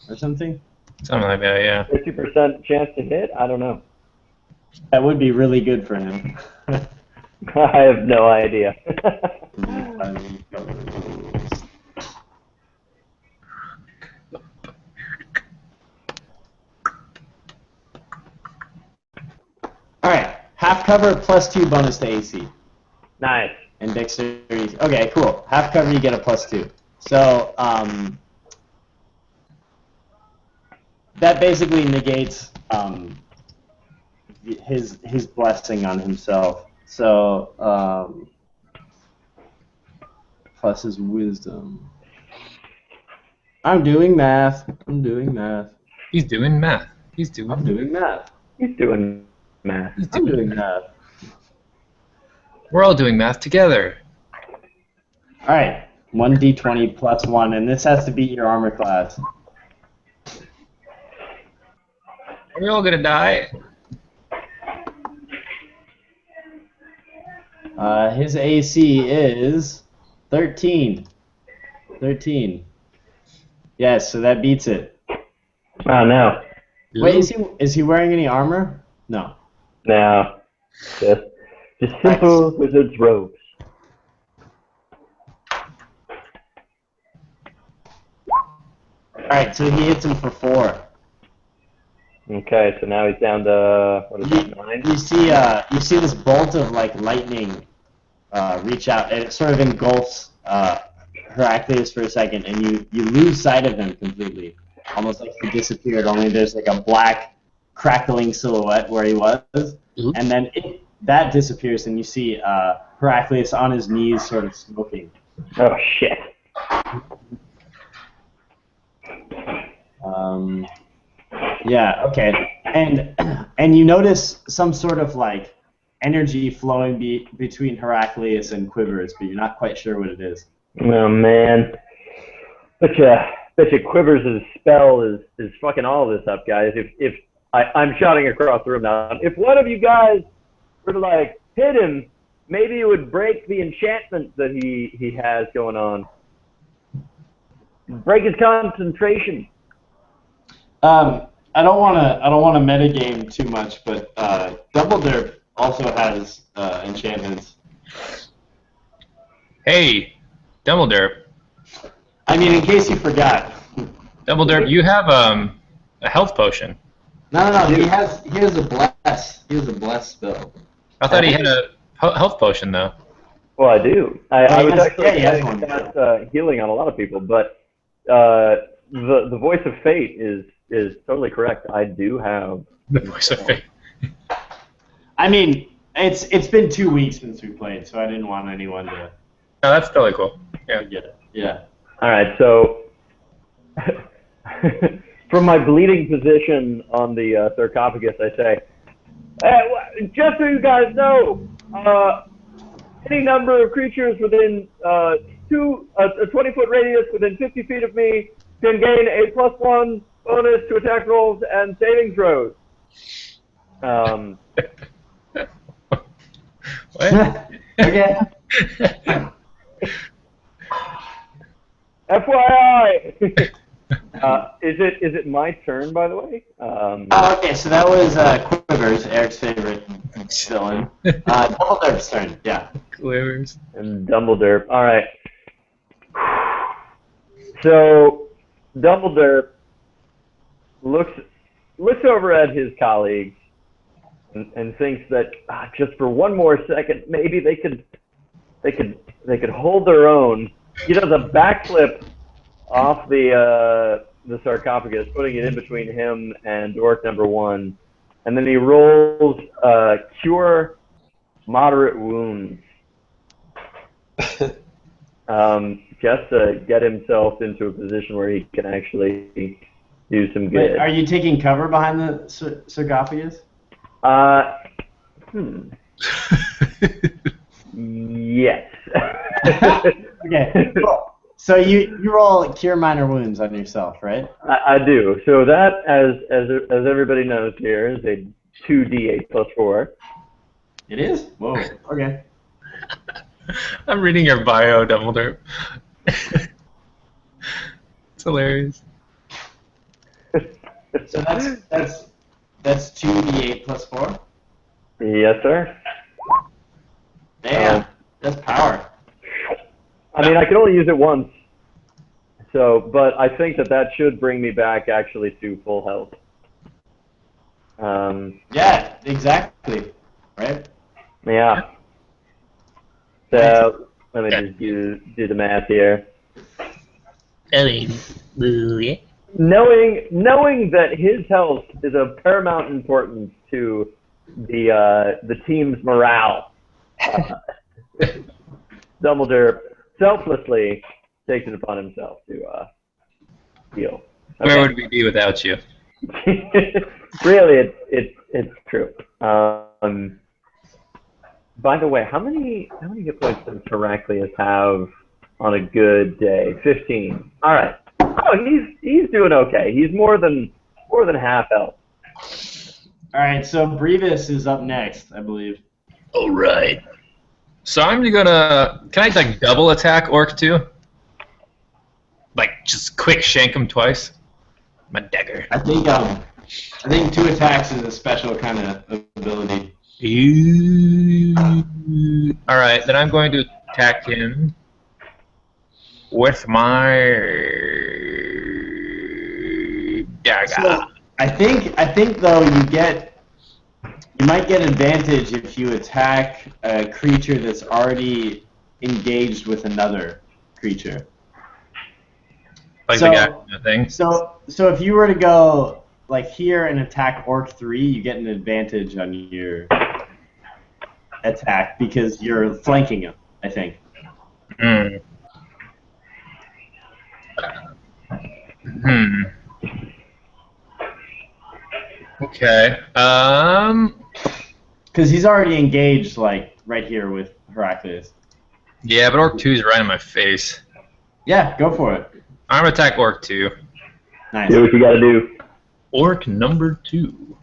or something? Something like that, yeah. 50% chance to hit? I don't know. That would be really good for him. I have no idea. Alright, half cover +2 bonus to AC. Nice. And dexterity. Okay, cool. Half cover you get a +2. So, that basically negates his blessing on himself. So, plus his wisdom. I'm doing math. He's doing math. I'm doing math. He's doing math. We're all doing math together. Alright, 1d20 +1, and this has to beat your armor class. Are we all gonna die? His AC is 13. 13. Yes, so that beats it. Oh no. Wait, is he wearing any armor? No. No. Just simple wizard's robes. Alright, so he hits him for 4. Okay, so now he's down to, what is it, 9? You see this bolt of lightning reach out, and it sort of engulfs Heraclius for a second, and you lose sight of him completely. Almost like he disappeared, only there's like a black crackling silhouette where he was, and then that disappears, and you see Heraclius on his knees sort of smoking. Oh shit. Yeah, okay. And you notice some sort of energy flowing between Heraclius and Quivers, but you're not quite sure what it is. Oh man, bet you Quivers' spell is fucking all of this up, guys. If I'm shouting across the room now, if one of you guys were to like hit him, maybe it would break the enchantment that he has going on. Break his concentration. I don't want to metagame too much, but Dumblederp also has enchantments. Hey, Dumblederp. I mean, in case you forgot. Dumblederp, you have a health potion. No. He has a bless. He has a bless spell. I thought he had a health potion though. Well, I do. I was actually getting cast healing on a lot of people, but the voice of fate is totally correct. I do have The voice of fate. I mean, it's been 2 weeks since we played, so I didn't want anyone to No, that's totally cool. Yeah. get it. Yeah. All right, so from my bleeding position on the sarcophagus, I say, hey, just so you guys know, any number of creatures within a 20-foot radius within 50 feet of me can gain a +1 bonus to attack rolls and saving throws. What? Okay. FYI. Is it my turn, by the way? Okay, so that was Quivers, Eric's favorite villain. Dumblederp's turn. Yeah. Quivers. And Dumblederp. All right. So Dumblederp looks over at his colleagues and thinks that just for one more second, maybe they could hold their own. He does a backflip off the sarcophagus, putting it in between him and orc number 1, and then he rolls cure moderate wounds. Just to get himself into a position where he can actually do some good. Wait, are you taking cover behind the sarcophagus? Yes. Okay, cool. So you roll cure minor wounds on yourself, right? I do. So that, as everybody knows here, is a 2d8 + 4. It is? Whoa. Okay. I'm reading your bio, Dumbledore. It's hilarious. So that's 2d8 + 4? Yes, sir. Damn. That's power. I mean, I can only use it once. So, but I think that should bring me back actually to full health. Yeah, exactly. Right? Yeah. So let me just do the math here. Knowing that his health is of paramount importance to the team's morale, Dumbledore selflessly takes it upon himself to heal. Okay. Where would we be without you? Really, it's true. By the way, how many hit points does Heraclius have on a good day? 15. All right. Oh, he's doing okay. He's more than half health. All right. So Brevis is up next, I believe. All right. So I'm gonna. Can I like double attack Orc 2? Like just quick shank him twice. My dagger. I think 2 attacks is a special kind of ability. All right, then I'm going to attack him with my dagger. So, I think though you might get advantage if you attack a creature that's already engaged with another creature. Like the guy from the thing. So if you were to go like here and attack Orc 3, you get an advantage on your attack because you're flanking him, I think. Okay. Because he's already engaged, like right here with Heraclius. Yeah, but Orc 2 is right in my face. Yeah, go for it. Arm attack orc 2. Nice. Do what you gotta do. Orc number 2.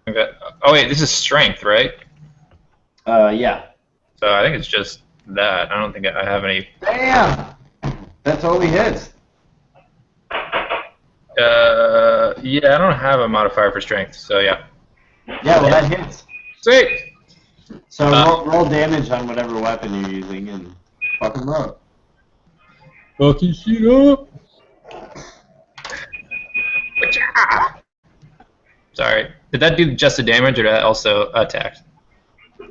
Okay. Oh wait, this is strength, right? Yeah. So I think it's just that. I don't think I have any. Damn! That totally hits. Yeah, I don't have a modifier for strength, so yeah. Yeah, well, that hits. Sweet! So roll damage on whatever weapon you're using and fucking roll. Fucking shit up! Sorry. Did that do just the damage, or did that also attack?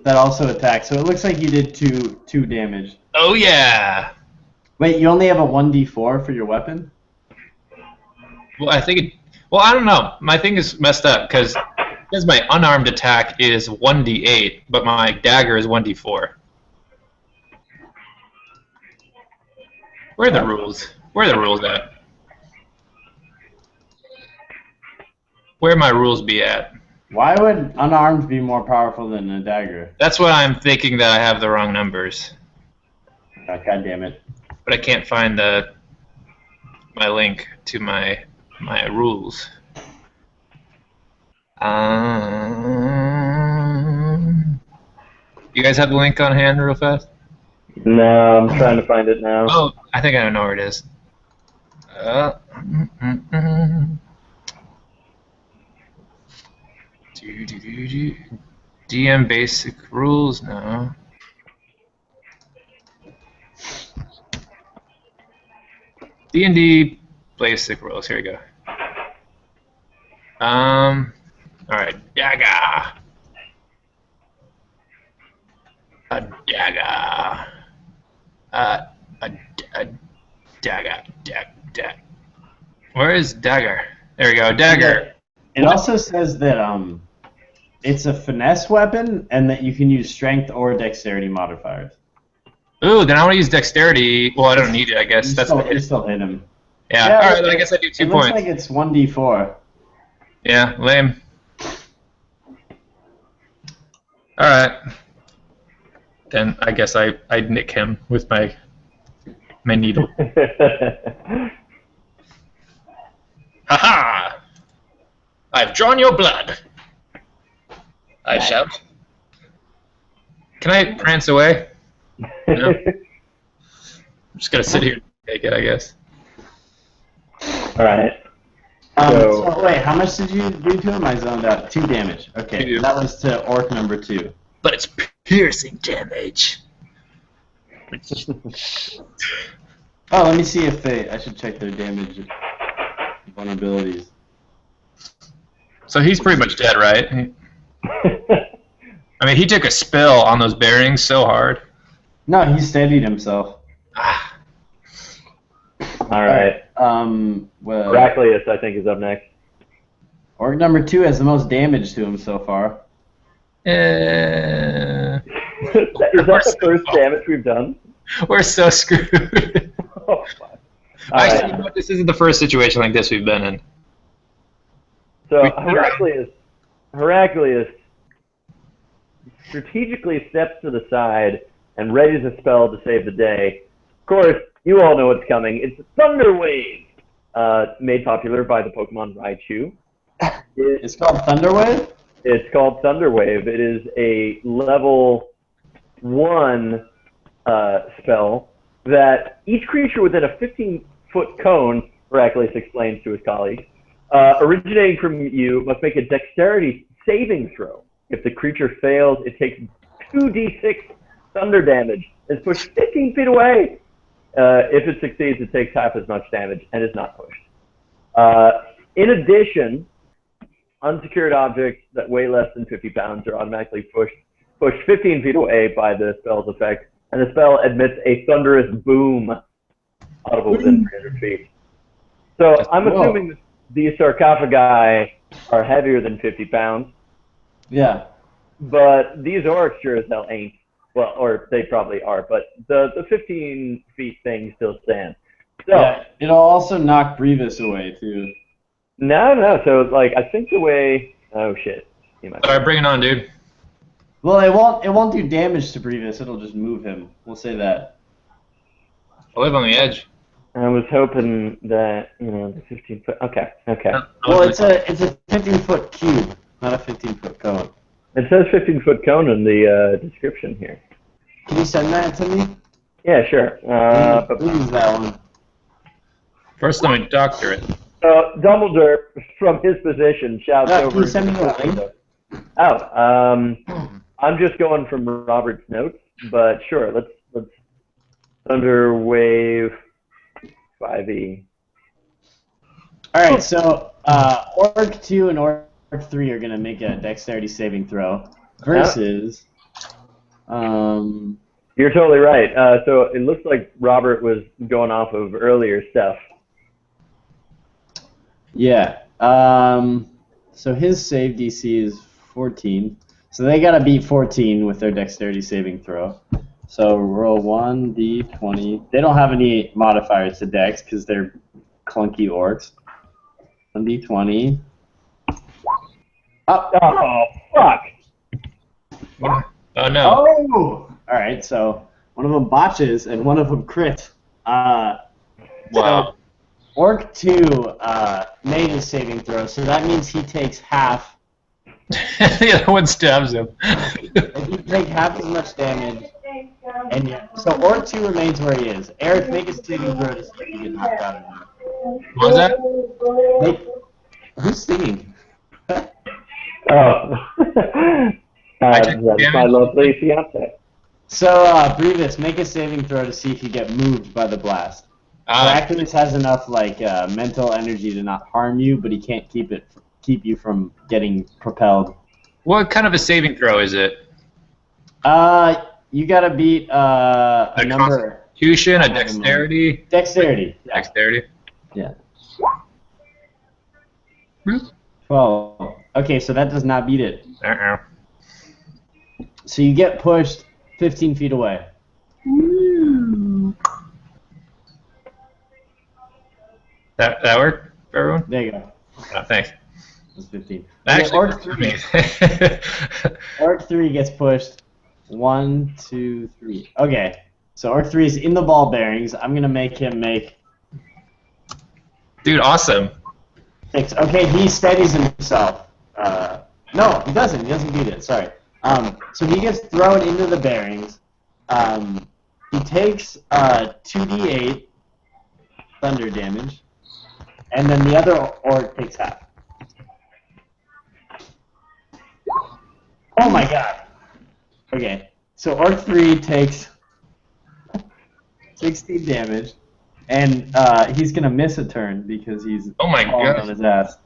That also attacks. So it looks like you did two damage. Oh yeah! Wait, you only have a 1d4 for your weapon? Well, I think it. Well, I don't know. My thing is messed up because my unarmed attack is 1d8, but my dagger is 1d4. Where are the rules? Where are the rules at? Where my rules be at? Why would unarmed be more powerful than a dagger? That's what I'm thinking, that I have the wrong numbers. Oh, God damn it. But I can't find my link to my rules. You guys have the link on hand real fast? No, I'm trying to find it now. Oh, I think I know where it is. DM basic rules? No. D&D basic rules. Here we go. All right, dagger. A dagger. A dagger. Where is dagger? There we go, dagger. It also says that it's a finesse weapon and that you can use strength or dexterity modifiers. Ooh, then I want to use dexterity. Well, I don't need it, I guess. You still hit him. Yeah. Yeah, All right, then I guess I do 2 points. It looks like it's 1d4. Yeah, lame. All right. Then I guess I nick him with my needle. Ha-ha! I've drawn your blood. I shout. Can I prance away? No? I'm just gonna sit here and take it, I guess. All right. So wait, how much did you do to him? I zoned out. 2 damage. Okay, 2. that was to orc number 2. But it's piercing damage. Oh, let me see if I should check their damage vulnerabilities. So he's pretty much dead, right? I mean, he took a spill on those bearings so hard. No, he steadied himself. All right. Well, Heraclius, I think, is up next. orc number 2 has the most damage to him so far. Is that the first damage we've done? We're so screwed. Oh, fuck. Actually, you know what? This isn't the first situation like this we've been in. So Heraclius strategically steps to the side and readies a spell to save the day. Of course, you all know what's coming. It's Thunder Wave, made popular by the Pokemon Raichu. It's called Thunderwave? It's called Thunder Wave. It is a level 1 spell that each creature within a 15-foot cone, Heraclius explains to his colleagues, originating from you must make a dexterity saving throw. If the creature fails, it takes 2d6 thunder damage and is pushed 15 feet away. If it succeeds, it takes half as much damage and is not pushed. In addition, unsecured objects that weigh less than 50 pounds are automatically pushed 15 feet away by the spell's effect, and the spell emits a thunderous boom audible within 300 feet. So I'm assuming that these sarcophagi are heavier than 50 pounds. Yeah. But these orcs sure as hell ain't. Well, or they probably are, but the 15 feet thing still stands. So, Yeah, it'll also knock Brevis away, too. No. So, like, I think the way... Oh, shit. Alright, bring it on, dude. Well, it won't do damage to Brevis. It'll just move him. We'll say that. I live on the edge. I was hoping that, the 15-foot. Okay. Well, it's a 15-foot cube, not a 15-foot cone. It says 15-foot cone in the description here. Can you send that to me? Yeah, sure. Please, that one. First, let me doctor it. Dumblederp, from his position, shouts over. Can you send me a link? I'm just going from Robert's notes, but sure, let's Thunderwave 5e. All right, so Orc 2 and Orc 3 are gonna make a dexterity saving throw versus. You're totally right. So it looks like Robert was going off of earlier stuff. Yeah. So his save DC is 14. So they gotta beat 14 with their dexterity saving throw. So roll 1d20. They don't have any modifiers to dex because they're clunky orcs. 1d20. Oh, fuck! Oh no. Oh! Alright, so one of them botches and one of them crits. Wow. So Orc 2 made his saving throw, so that means he takes half. The other one stabs him. He take half as much damage. And yeah, so Orc 2 remains where he is. Eric, make a saving throw to see if you get knocked out of him. What was that? Who's singing? Oh. That's my lovely fiance. So, Brevis, make a saving throw to see if you get moved by the blast. Miraculous has enough mental energy to not harm you, but he can't keep you from getting propelled. What kind of a saving throw is it? You gotta beat a number. Constitution, a dexterity. Dexterity. Yeah. Dexterity. Yeah. 12. Okay, so that does not beat it. So you get pushed 15 feet away. That worked for everyone? There you go. Oh, thanks. That's 15. Actually, Orc 3. Orc 3 gets pushed. 1, 2, 3. Okay. So Orc 3 is in the ball bearings. I'm gonna make him make. Dude, awesome. 6. Okay, he steadies himself. No, he doesn't. He doesn't beat it. Sorry. So he gets thrown into the bearings. He takes 2d8 thunder damage, and then the other orc takes half. Oh my god. Okay, so Orc 3 takes 16 damage, and he's gonna miss a turn because he's falling on his ass.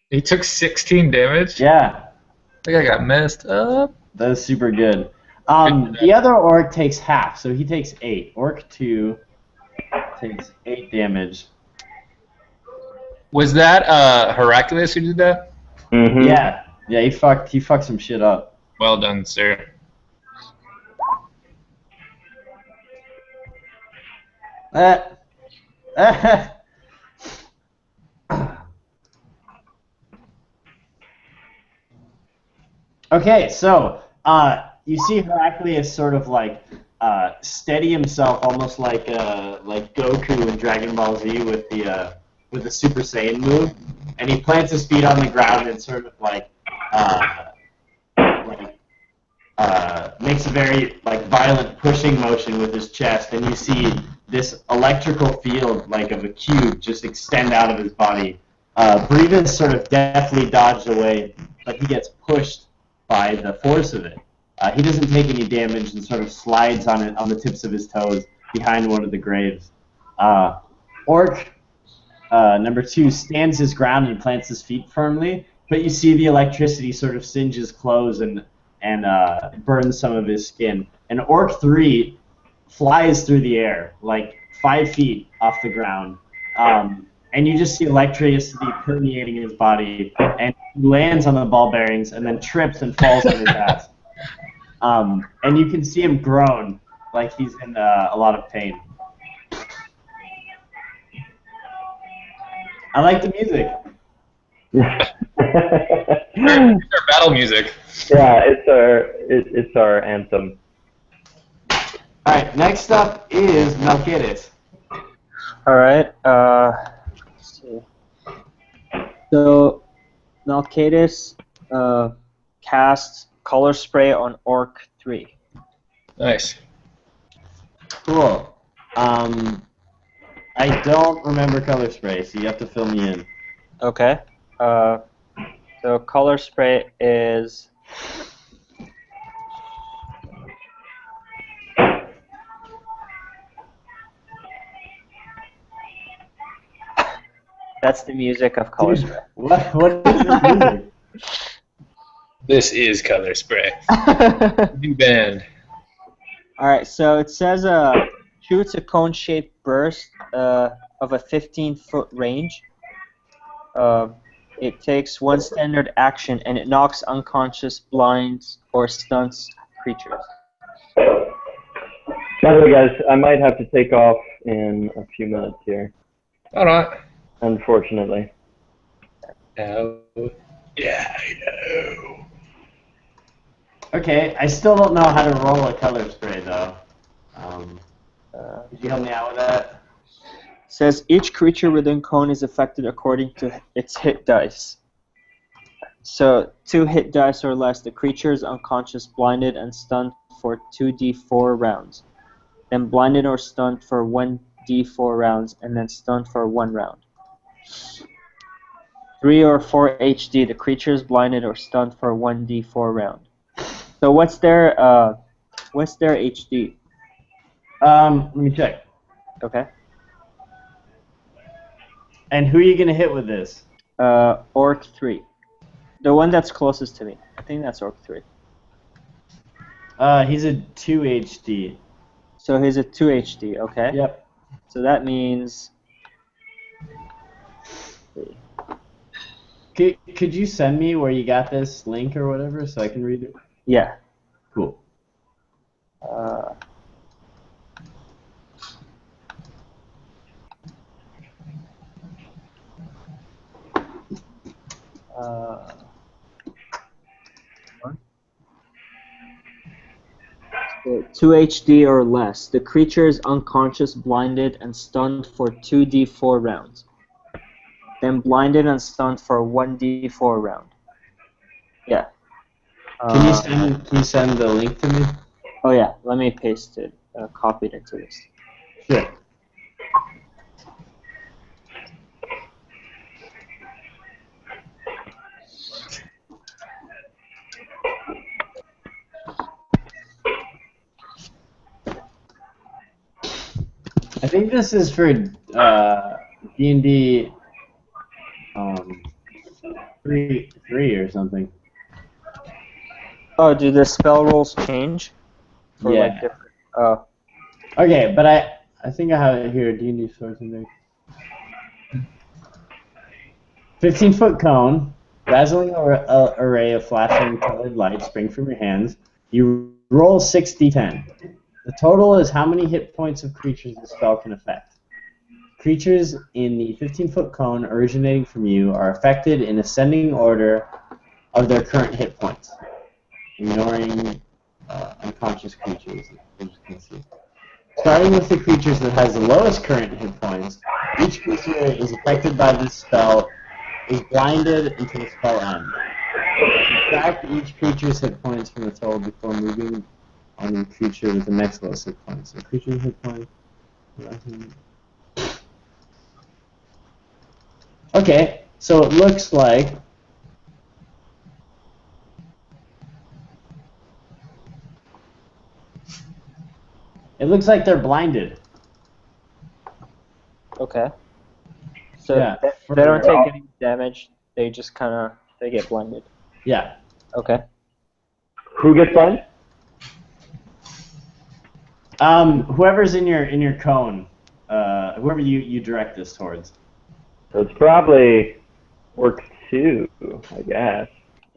He took 16 damage? Yeah. I think I got messed up. That is super good. The other orc takes half, so he takes 8. Orc 2 takes 8 damage. Was that Hercules who did that? Mm-hmm. Yeah. Yeah, he fucked some shit up. Well done, sir. Okay, so you see Hercules sort of steady himself, almost like Goku in Dragon Ball Z with the Super Saiyan move, and he plants his feet on the ground and sort of makes a very violent pushing motion with his chest, and you see this electrical field of a cube just extend out of his body. Brevis sort of deftly dodged away, but he gets pushed by the force of it. He doesn't take any damage and sort of slides on the tips of his toes behind one of the graves. Orc number 2 stands his ground and plants his feet firmly, but you see the electricity sort of singe his clothes and burns some of his skin. And Orc 3 flies through the air, 5 feet off the ground. And you just see electricity permeating his body, and he lands on the ball bearings and then trips and falls on his ass. And you can see him groan like he's in a lot of pain. I like the music. It's our battle music. Yeah, it's our anthem. All right, next up is Melchidus. All right. Let's see. So Malkadis casts Color Spray on Orc 3. Nice. Cool. I don't remember Color Spray, so you have to fill me in. Okay. So Color Spray is that's the music of Color Dude, Spray. what is this music? This is Color Spray. New band. All right. So it says shoots a cone-shaped burst of a 15-foot range. It takes one standard action and it knocks unconscious, blinds, or stunts creatures. By the way, guys, I might have to take off in a few minutes here, All right. unfortunately. Oh, yeah, I know. Okay, I still don't know how to roll a Color Spray, though. Could you help me out with that? Says each creature within cone is affected according to its hit dice. So 2 hit dice or less, the creature is unconscious, blinded, and stunned for 2d4 rounds. Then blinded or stunned for 1d4 rounds, and then stunned for 1 round. 3 or 4 HD, the creature is blinded or stunned for 1d4 round. So what's their HD? Let me check. Okay. And who are you gonna hit with this? Orc 3. The one that's closest to me. I think that's Orc 3. He's a 2 HD. So he's a 2 HD, okay? Yep. So that means... Could you send me where you got this link or whatever so I can read it? Yeah. Cool. So 2 HD or less. The creature is unconscious, blinded, and stunned for 2d4 rounds. Then blinded and stunned for 1d4 round. Yeah. Can you send the link to me? Oh yeah, let me paste it, copy it into this. Sure. I think this is for D&D 3 or something. Oh, do the spell rolls change? For Yeah. like different. Oh. Okay, but I think I have it here. D&D source index. 15-foot cone, dazzling array of flashing colored lights spring from your hands. You roll 6d10. The total is how many hit points of creatures the spell can affect. Creatures in the 15-foot cone originating from you are affected in ascending order of their current hit points, ignoring unconscious creatures. As you can see. Starting with the creatures that has the lowest current hit points, each creature is affected by this spell is blinded until the spell ends. Subtract each creature's hit points from the total before moving on the creature with the next lowest hit points. So creature's hit points. Okay, so it looks like they're blinded. Okay. So Yeah. they don't take any damage. They just they get blinded. Yeah. Okay. Who gets blind? Whoever's in your cone, whoever you direct this towards. So it's probably Orc 2, I guess.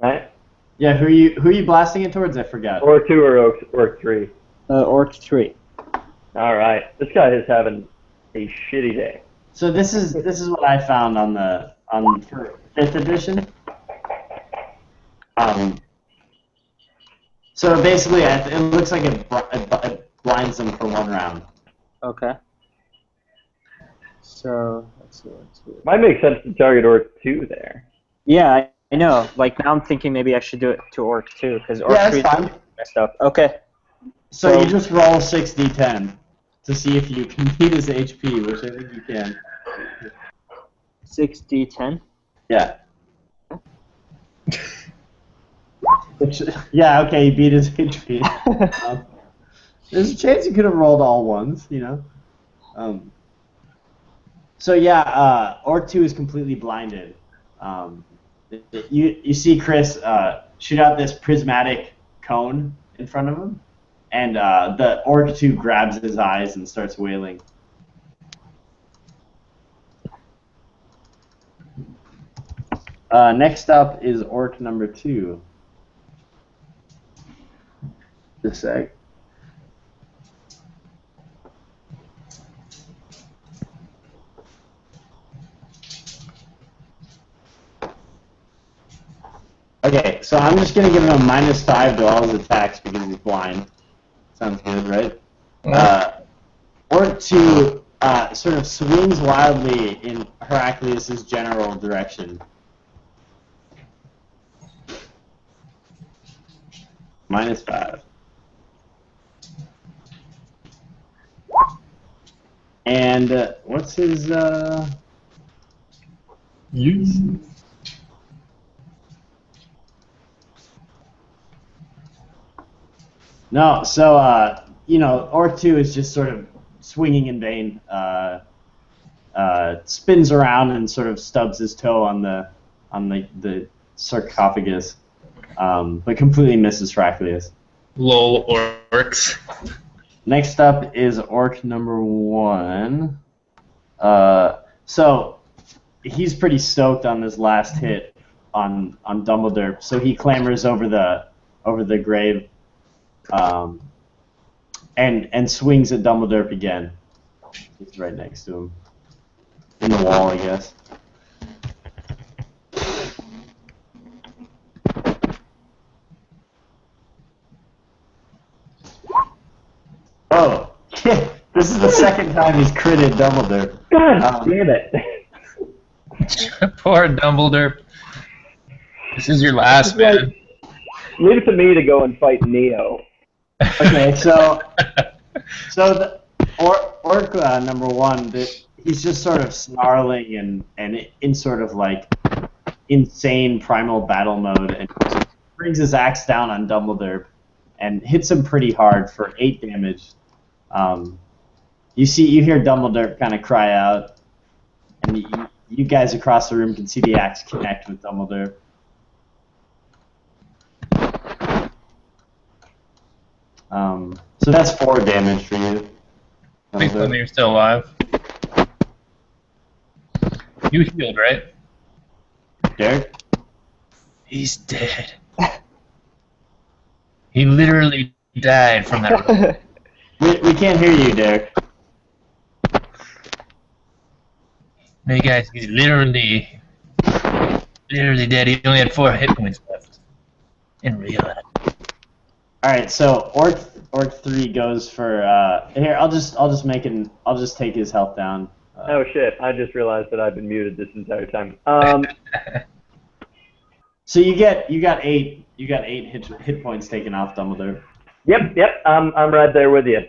Right? Yeah, who are you blasting it towards? I forgot. Orc 2 or Orc 3? Orc 3. All right. This guy is having a shitty day. So this is what I found on 5th edition. So basically, it looks like it blinds them for 1 round. Okay. So let's see. Might make sense to target Orc 2 there. Yeah, I know. Like now, I'm thinking maybe I should do it to Orc 2 because Orc Yeah, 3 that's is fine. messed up. Okay. So you just roll 6d10 to see if you can beat his HP, which I think you can. 6d10. Yeah. Yeah, okay, he beat his HP. There's a chance you could have rolled all ones, you know. So yeah, Orc 2 is completely blinded. You see Chris shoot out this prismatic cone in front of him, and the Orc 2 grabs his eyes and starts wailing. Next up is Orc number 2. Just a sec. Okay, so I'm just going to give him a -5 to all his attacks because he's blind. Sounds good, right? Orc 2 sort of swings wildly in Heraclius' general direction. -5. And what's his use? No, so you know, Orc 2 is just sort of swinging in vain. Spins around and sort of stubs his toe on the sarcophagus, but completely misses Heraclius. Lol, orcs. Next up is Orc number 1. So he's pretty stoked on this last hit on Dumblederp, so he clambers over the grave, and swings at Dumblederp again. He's right next to him, in the wall, I guess. Oh, this is the second time he's critted Dumblederp. God damn it. Poor Dumblederp. This is your last, man. Leave it to me to go and fight Neo. Okay, so the Orc number 1, he's just sort of snarling and in sort of like insane primal battle mode, and brings his axe down on Dumblederp and hits him pretty hard for 8 damage. You hear Dumblederp kind of cry out, and you guys across the room can see the axe connect with Dumblederp. So that's 4 damage for you. Please tell me you're still alive. You healed, right? Derek? He's dead. He literally died from that. We can't hear you, Derek. No, you guys, he's literally dead. He only had 4 hit points left in real life. All right, so Orc 3 goes for here. I'll just take his health down. Oh shit! I just realized that I've been muted this entire time. So you got 8 hit points taken off Dumbledore. Yep. I'm right there with you.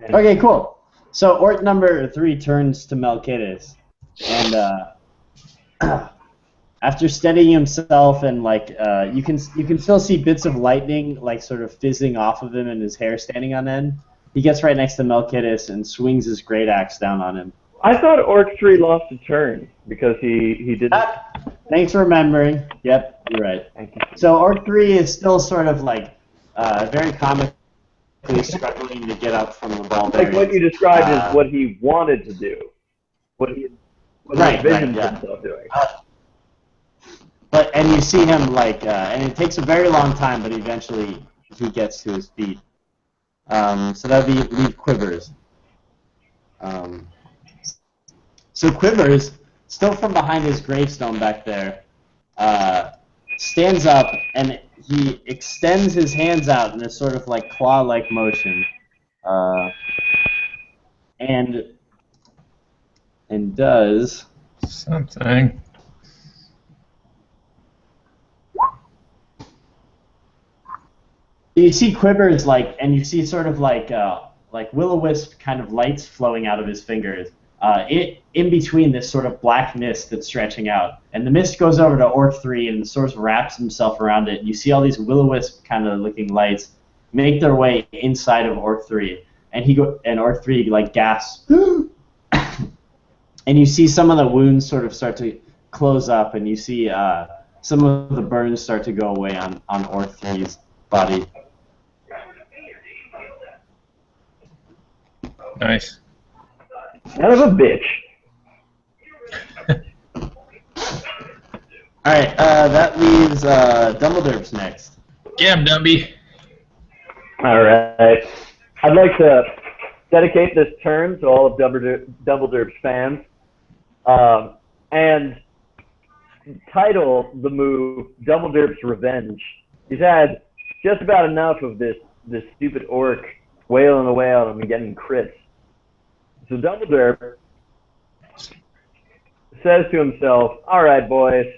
Okay, cool. So Orc number 3 turns to Melchidus, and after steadying himself and like you can still see bits of lightning like sort of fizzing off of him and his hair standing on end. He gets right next to Melchidus and swings his great axe down on him. I thought Orc 3 lost a turn because he didn't. Thanks for remembering. Yep, you're right. Thank you. So Orc 3 is still sort of like very comically struggling to get up from the ball. Like what you described is what he wanted to do. What he envisioned himself doing. And you see him like, and it takes a very long time, but eventually he gets to his feet. So that would leave Quivers. So Quivers still from behind his gravestone back there, stands up and he extends his hands out in a sort of like claw-like motion, and does something. You see quivers and you see sort of like will-o-wisp kind of lights flowing out of his fingers. In between this sort of black mist that's stretching out, and the mist goes over to Orc 3 and sort of wraps himself around it. And you see all these will-o-wisp kind of looking lights make their way inside of Orc 3, and Orc 3 like gasps, and you see some of the wounds sort of start to close up, and you see some of the burns start to go away on Orc 3's body. Nice. Son of a bitch. Alright, that leaves Dumblederp's next. Get him, Dumby. Alright. I'd like to dedicate this turn to all of Dumblederp's fans, and title the move Dumblederp's Revenge. He's had just about enough of this stupid orc wailing away on him and getting crits. So Dumblederp says to himself, alright boys,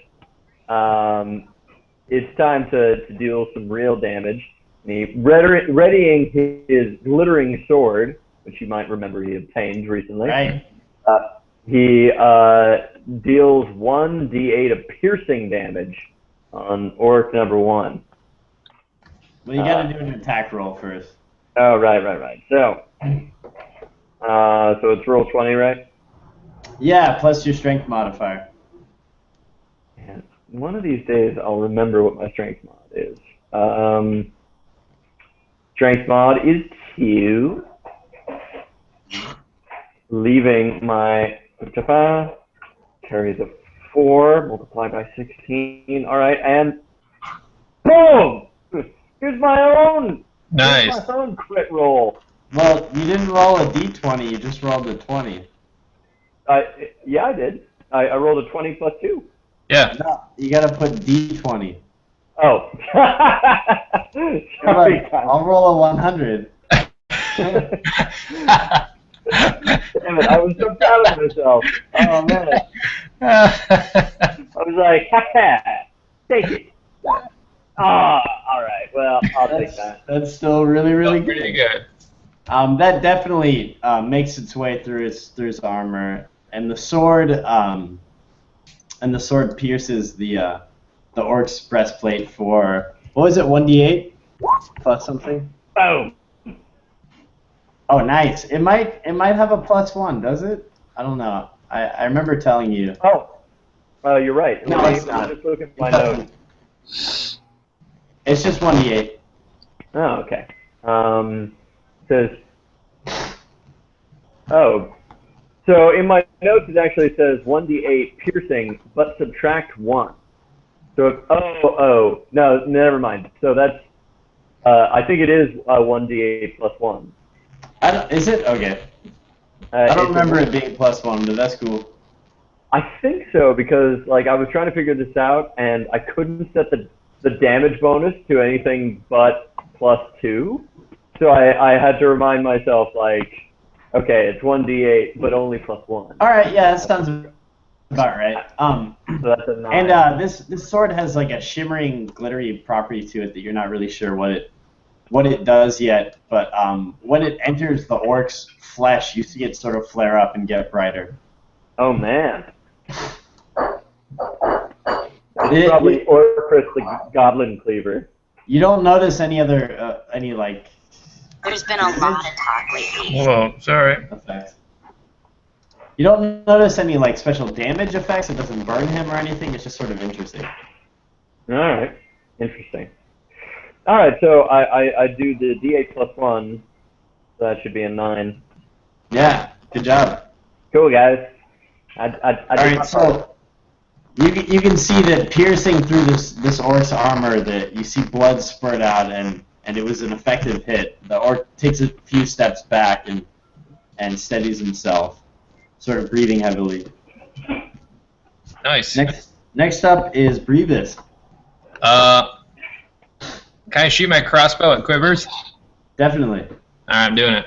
it's time to deal some real damage. And he, readying his glittering sword, which you might remember he obtained recently, Right. he deals 1d8 of piercing damage on orc number 1. Well, you gotta do an attack roll first. Oh, right. So it's roll 20, right? Yeah, plus your strength modifier. Yeah. One of these days I'll remember what my strength mod is. Strength mod is 2. Leaving my carries a 4, multiplied by 16. Alright, and boom! Here's my own! Nice. Here's my own crit roll. Well, you didn't roll a d20, you just rolled a 20. Yeah, I did. I rolled a 20 plus 2. Yeah. No, you gotta put d20. Oh. Sorry, I'll roll a 100. Damn it, I was so proud of myself. Oh, man. I was like, ha, take it. Alright, well, I'll take that. That's still really, really good. Pretty good. That definitely makes its way through his armor, and the sword pierces the orc's breastplate for, what was it, 1d8 plus something? Boom. Oh, nice. It might have a +1, does it? I don't know. I remember telling you. Oh, you're right. No, it's not. Just look at my notes. It's just 1d8. Oh, okay. Says. Oh. So in my notes it actually says 1d8 piercing, but subtract 1. So if, no, never mind. So that's I think it is 1d8 plus 1. Is it? Okay. I don't remember it being +1, but that's cool. I think so, because like I was trying to figure this out and I couldn't set the damage bonus to anything but +2. So I had to remind myself, like, okay, it's 1d8, but only +1. All right, yeah, that sounds about right. So that's a 9. And this sword has like a shimmering, glittery property to it that you're not really sure what it does yet. But when it enters the orc's flesh, you see it sort of flare up and get brighter. Oh man. It's probably Orcus the Goblin Cleaver. You don't notice any other like. There's been a lot of talk lately. Whoa, sorry. Effects. You don't notice any like special damage effects. It doesn't burn him or anything. It's just sort of interesting. All right, interesting. All right, so I do the d8 plus 1. So that should be a 9. Yeah, good job. Cool, guys. All right, so you can see that piercing through this orc's armor, that you see blood spurt out, and it was an effective hit. The orc takes a few steps back and steadies himself, sort of breathing heavily. Nice. Next up is Brevis. Can I shoot my crossbow at quivers? Definitely. Alright, I'm doing it.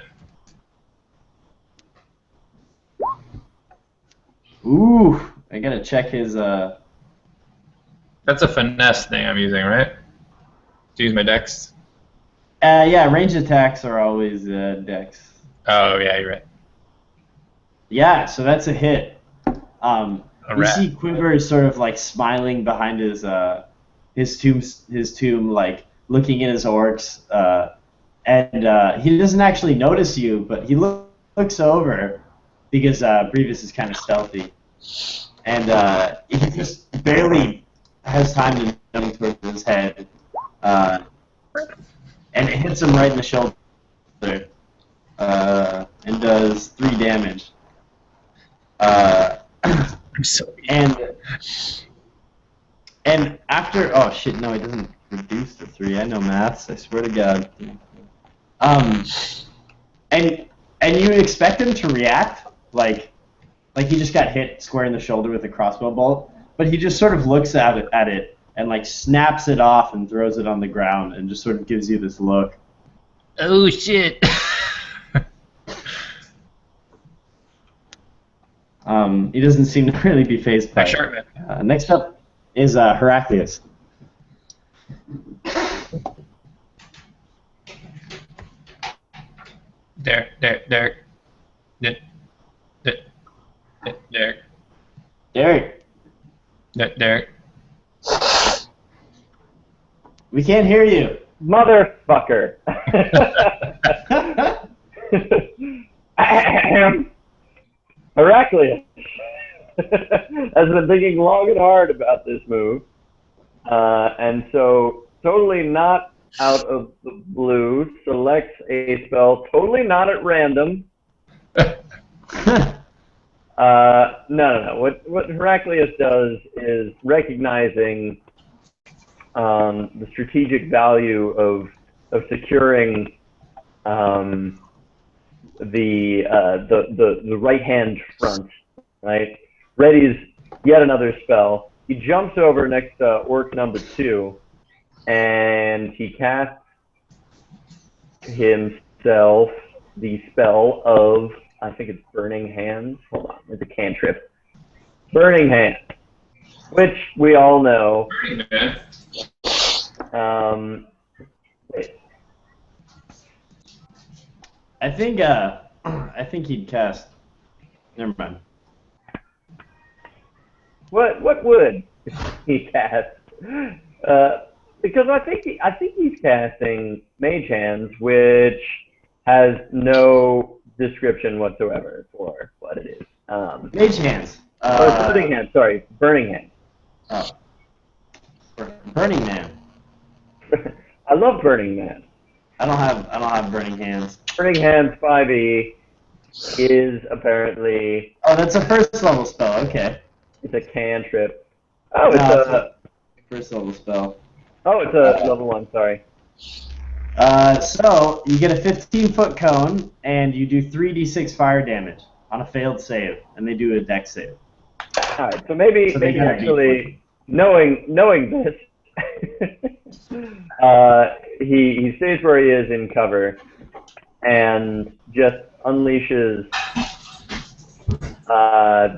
Ooh, I gotta check his. That's a finesse thing I'm using, right? To use my dex. Yeah, ranged attacks are always dex. Oh yeah, you're right. Yeah, so that's a hit. A You rat. see Quiver is sort of like smiling behind his tomb, like looking at his orcs, and he doesn't actually notice you, but he looks over because Brevis is kind of stealthy, and he just barely has time to jump towards his head, and it hits him right in the shoulder, and does 3 damage. I'm so And after, oh shit, no, it doesn't reduce to 3. I know maths. I swear to God. And you expect him to react like he just got hit square in the shoulder with a crossbow bolt, but he just sort of looks at it and like snaps it off and throws it on the ground and just sort of gives you this look. Oh shit. He doesn't seem to really be phased by Sure, it. Next up is Heraclius. Derek. Derek, we can't hear you. Motherfucker. Heraclius has been thinking long and hard about this move, and so totally not out of the blue selects a spell totally not at random. No. What Heraclius does is recognizing the strategic value of securing the right hand front, right? Readies yet another spell. He jumps over next to orc number 2, and he casts himself the spell of, I think it's Burning Hands. Hold on, it's a cantrip. Burning Hands, which we all know. I think he'd cast. Never mind. What would he cast? Because I think he's casting Mage Hands, which has no description whatsoever for what it is. Mage Hands. Burning Hands. Sorry, Burning Hands. Oh. Burning Man. I love Burning Man. I don't have Burning Hands. Burning Hands 5e is apparently. Oh, that's a first level spell. Okay. It's a cantrip. Oh, it's a first level spell. Oh, it's a level 1. Sorry. So you get a 15-foot cone, and you do 3d6 fire damage on a failed save, and they do a dex save. All right. So maybe actually knowing this, he stays where he is in cover, and just unleashes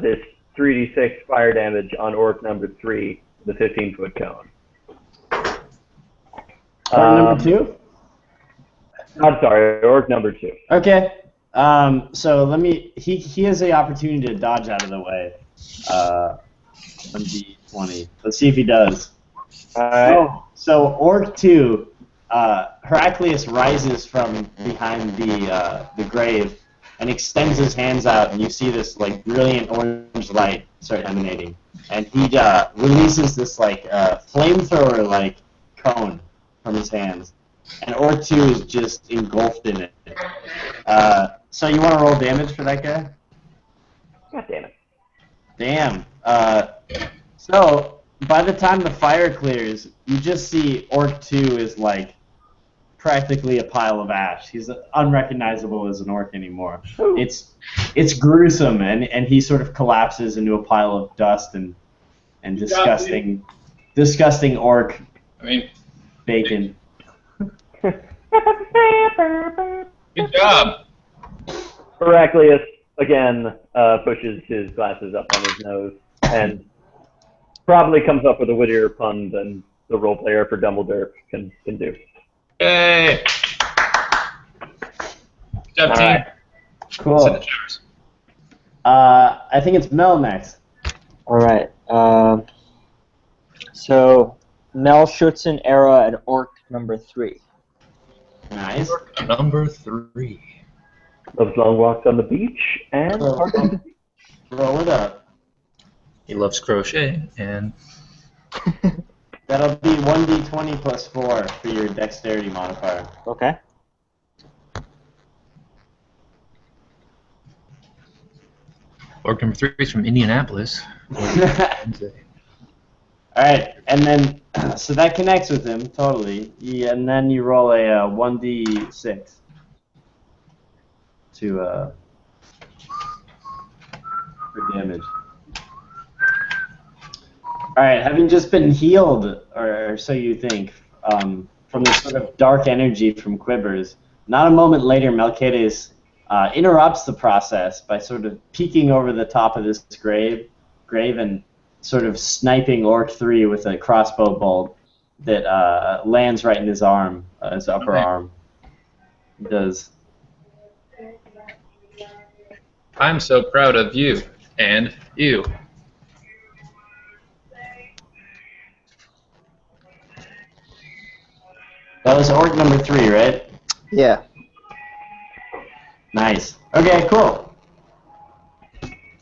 this 3d6 fire damage on orc number 3, the 15-foot cone. Number 2? I'm sorry, orc number 2. Okay. So let me. He has the opportunity to dodge out of the way. 1d20. Let's see if he does. All right. So Orc 2, Heraclius rises from behind the grave and extends his hands out, and you see this like brilliant orange light start emanating, and he releases this like flamethrower like cone from his hands, and Orc 2 is just engulfed in it. So you want to roll damage for that guy? God damn it. Damn. So by the time the fire clears, you just see Orc 2 is like practically a pile of ash. He's unrecognizable as an orc anymore. It's gruesome, and he sort of collapses into a pile of dust and and disgusting orc bacon. Good job. Heraclius again pushes his glasses up on his nose and probably comes up with a wittier pun than the role player for Dumblederp can do. Yay! Good job, All team. right. Cool. I think it's Mel next. All right. So Mel shoots an arrow at orc number 3. Nice. Number 3. Loves long walks on the beach and Roll it up. He loves crochet and That'll be 1d20 plus 4 for your dexterity modifier. Okay. orc number 3 is from Indianapolis. Alright, and then, so that connects with him, totally. And then you roll a 1d6 for damage. Alright, having just been healed, or so you think, from this sort of dark energy from Quivers, not a moment later, Melchiades interrupts the process by sort of peeking over the top of this grave and sort of sniping Orc 3 with a crossbow bolt that lands right in his arm, his upper arm. It does. I'm so proud of you and you. That was Orc number 3, right? Yeah. Nice. Okay, cool.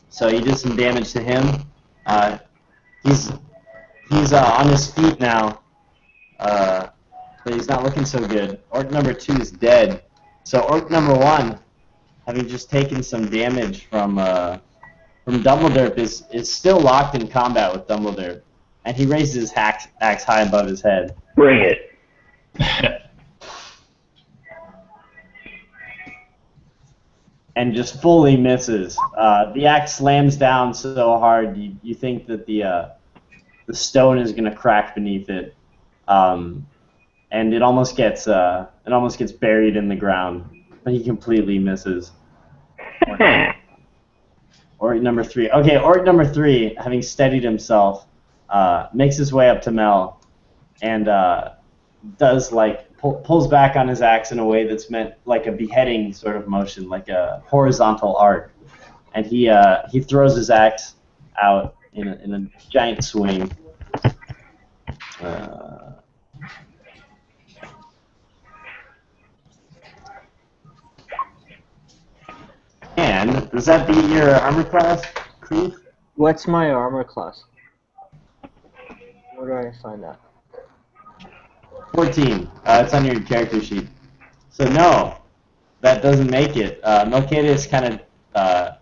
So you did some damage to him. He's on his feet now, but he's not looking so good. Orc number 2 is dead. So Orc number 1, having just taken some damage from Dumblederp, is still locked in combat with Dumblederp, and he raises his axe high above his head. bring it. And just fully misses. The axe slams down so hard you think that the stone is gonna crack beneath it, and it almost gets buried in the ground, but he completely misses. Orc number 3. Okay, Orc number 3, having steadied himself, makes his way up to Mel, and does pulls back on his axe in a way that's meant like a beheading sort of motion, like a horizontal arc, and he throws his axe out in a giant swing. And does that beat your armor class, Creed? What's my armor class? Where do I find that? 14. It's on your character sheet. So no, that doesn't make it. Melchiades kind of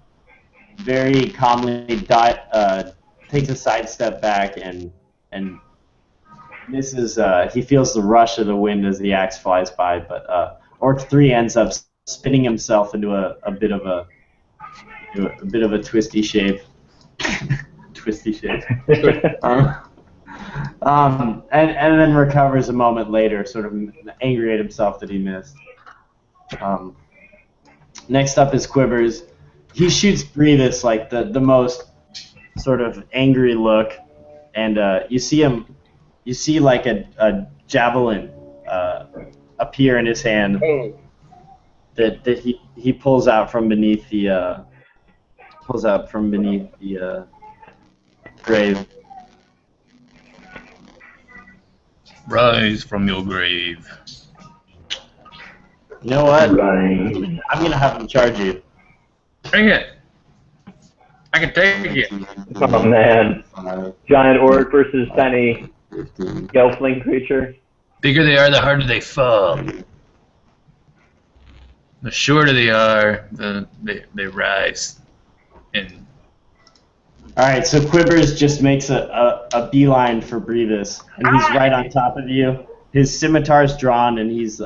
very calmly takes a sidestep back and misses. He feels the rush of the wind as the axe flies by, but Orc 3 ends up spinning himself into a bit of a twisty shape. Twisty shape. And then recovers a moment later, sort of angry at himself that he missed. Next up is Quivers. He shoots Brevis like the most sort of angry look, and you see like a javelin appear in his hand that he pulls out from beneath the grave. Rise from your grave. You know what? Right. I'm gonna have him charge you. Bring it. I can take it. Oh man. Giant orc versus tiny gelfling creature. Bigger they are, the harder they fall. The shorter they are, they rise. And Alright, so Quivers just makes a beeline for Brevis, and he's right on top of you. His scimitar's drawn, and he's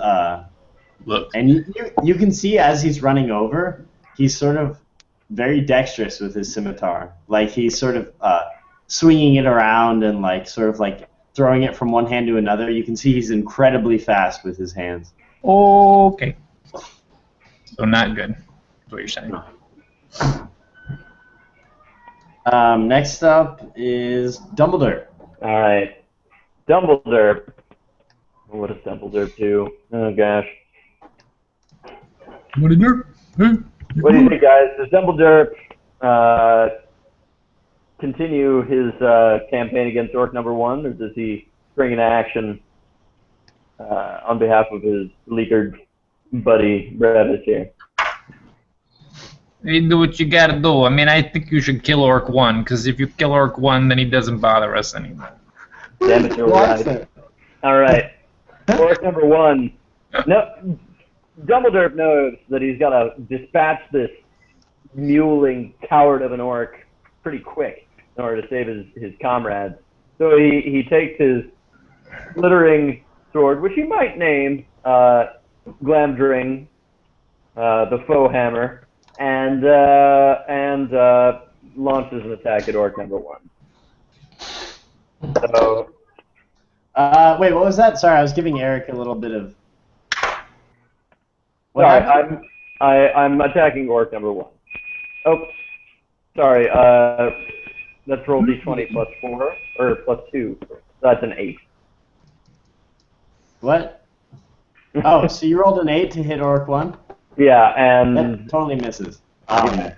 look. and you can see as he's running over, he's sort of very dexterous with his scimitar. Like he's sort of swinging it around and like sort of like throwing it from one hand to another. You can see he's incredibly fast with his hands. Okay. So not good. That's what you're saying. Next up is Dumblederp. All right. Dumblederp. What does Dumblederp do? Oh, gosh. What do you do? What do you think, guys? Does Dumblederp continue his campaign against Orc number 1, or does he spring into action on behalf of his leakered buddy Brevis here? You do what you gotta do. I mean, I think you should kill Orc 1, because if you kill Orc 1, then he doesn't bother us anymore. Damn it, you're right. All right. Orc number 1. No, Dumbledore knows that he's got to dispatch this mewling coward of an orc pretty quick in order to save his comrades. So he takes his glittering sword, which he might name Glamdring, the foe hammer, and launches an attack at Orc number 1. So. Wait, what was that? Sorry, I was giving Eric a little bit of. Sorry, I'm attacking Orc number 1. Oh, sorry. Let's roll d20 plus 4 or plus 2. That's an 8. What? Oh, so you rolled an 8 to hit Orc 1? Yeah, and that totally misses. Yeah.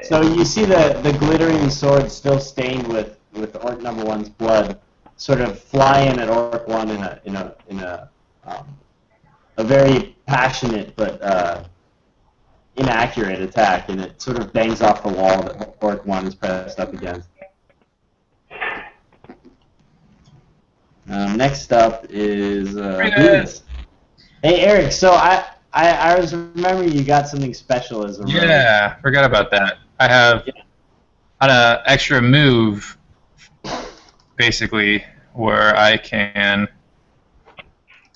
So you see the glittering sword still stained with Orc number 1's blood, sort of fly in at Orc 1 in a very passionate but inaccurate attack, and it sort of bangs off the wall that Orc 1 is pressed up against. Next up is Venus. Hey Eric, so I was remembering you got something special as a rogue. Yeah, forgot about that. I have an extra move, basically, where I can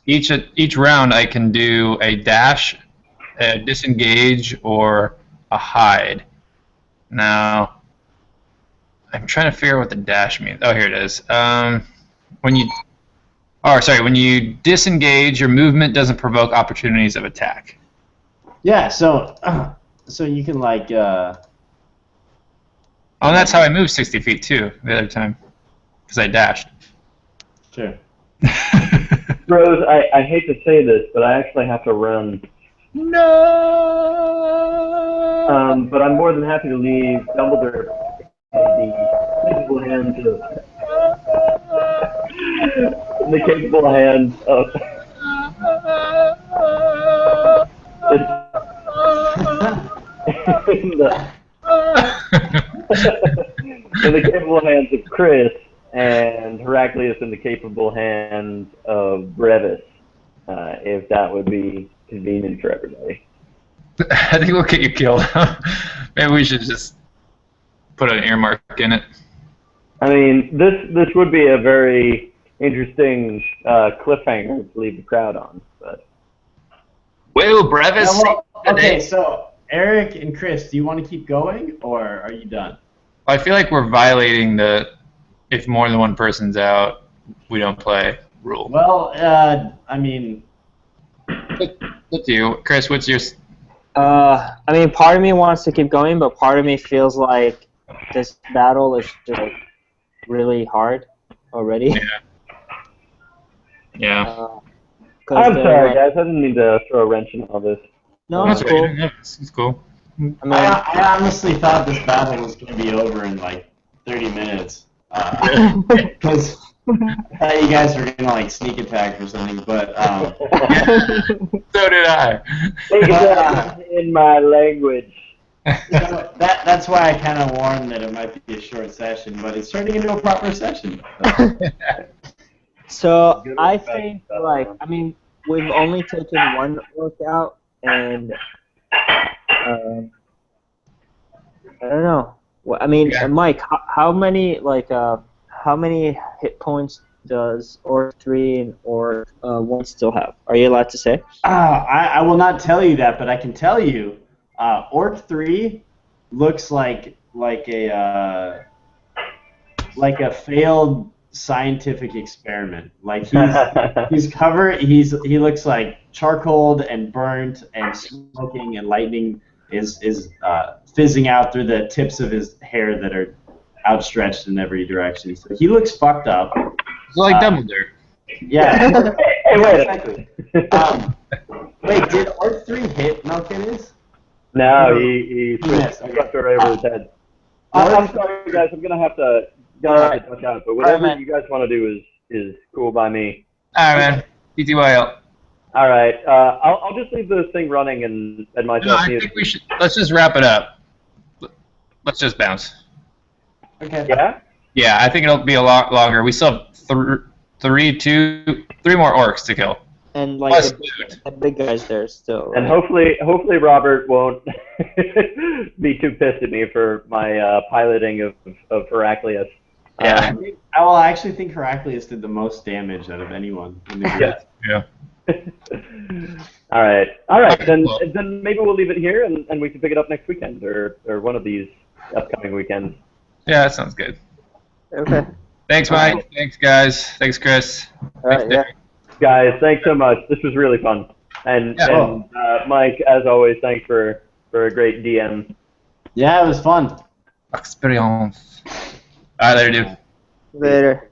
each round I can do a dash, a disengage, or a hide. Now, I'm trying to figure out what the dash means. Oh, here it is. When you disengage, your movement doesn't provoke opportunities of attack. Yeah, so you can like. Oh, and that's how I moved 60 feet too the other time, because I dashed. Sure. Rose, I hate to say this, but I actually have to run. No. But I'm more than happy to leave Dumbledore in the capable hands of in the capable hands of Chris, and Heraclius in the capable hands of Brevis, if that would be convenient for everybody. I think we'll get you killed. Maybe we should just put an earmark in it. I mean, this would be a very interesting cliffhanger to leave the crowd on. But Well, Brevis. Yeah, well, okay, so Eric and Chris, do you want to keep going, or are you done? I feel like we're violating the if more than one person's out, we don't play rule. Well, I mean, With you, Chris, what's your? I mean, part of me wants to keep going, but part of me feels like this battle is just like, really hard already. Yeah. I'm sorry, guys. I didn't mean to throw a wrench in all this. No, That's it's cool. cool. Yeah, it's cool. I mean, I honestly thought this battle was going to be over in like 30 minutes. Because I thought you guys were going to like sneak attack or something, but So did I. Take it in my language. so that's why I kind of warned that it might be a short session, but it's turning into a proper session. so I think, like, I mean, we've only taken one orc out, and I don't know. Well, I mean, Yeah. Mike, how many hit points does Orc 3 and Orc 1 still have? Are you allowed to say? I will not tell you that, but I can tell you, Orc 3 looks like a like a failed scientific experiment. Like he's covered. He looks like charcoaled and burnt and smoking, and lightning is fizzing out through the tips of his hair that are outstretched in every direction. So he looks fucked up. It's like Dumblederp. Yeah. Hey, wait. Exactly. Wait, did Orc 3 hit Melkinus? No, he missed. swept it right over his head. I'm sorry, guys. I'm gonna have to touch out, but whatever you guys want to do is cool by me. All right, man. PTYL. All right. I'll just leave this thing running and myself. No, I think we should. Let's just wrap it up. Let's just bounce. Okay. Yeah. Yeah, I think it'll be a lot longer. We still have three more orcs to kill. And like Plus the big guys there still. And Right? hopefully Robert won't be too pissed at me for my piloting of Heraclius. Yeah. I actually think Heraclius did the most damage out of anyone in the group. Yeah. All right. Then Well. then maybe we'll leave it here and we can pick it up next weekend or one of these upcoming weekends. Yeah, that sounds good. Okay. Thanks, Mike. Thanks, guys. Thanks, Chris. All right. Thanks, Yeah. Derek. Guys, thanks so much. This was really fun. And Mike, as always, thanks for a great DM. Yeah, it was fun. Experience. All right, later, dude. Later.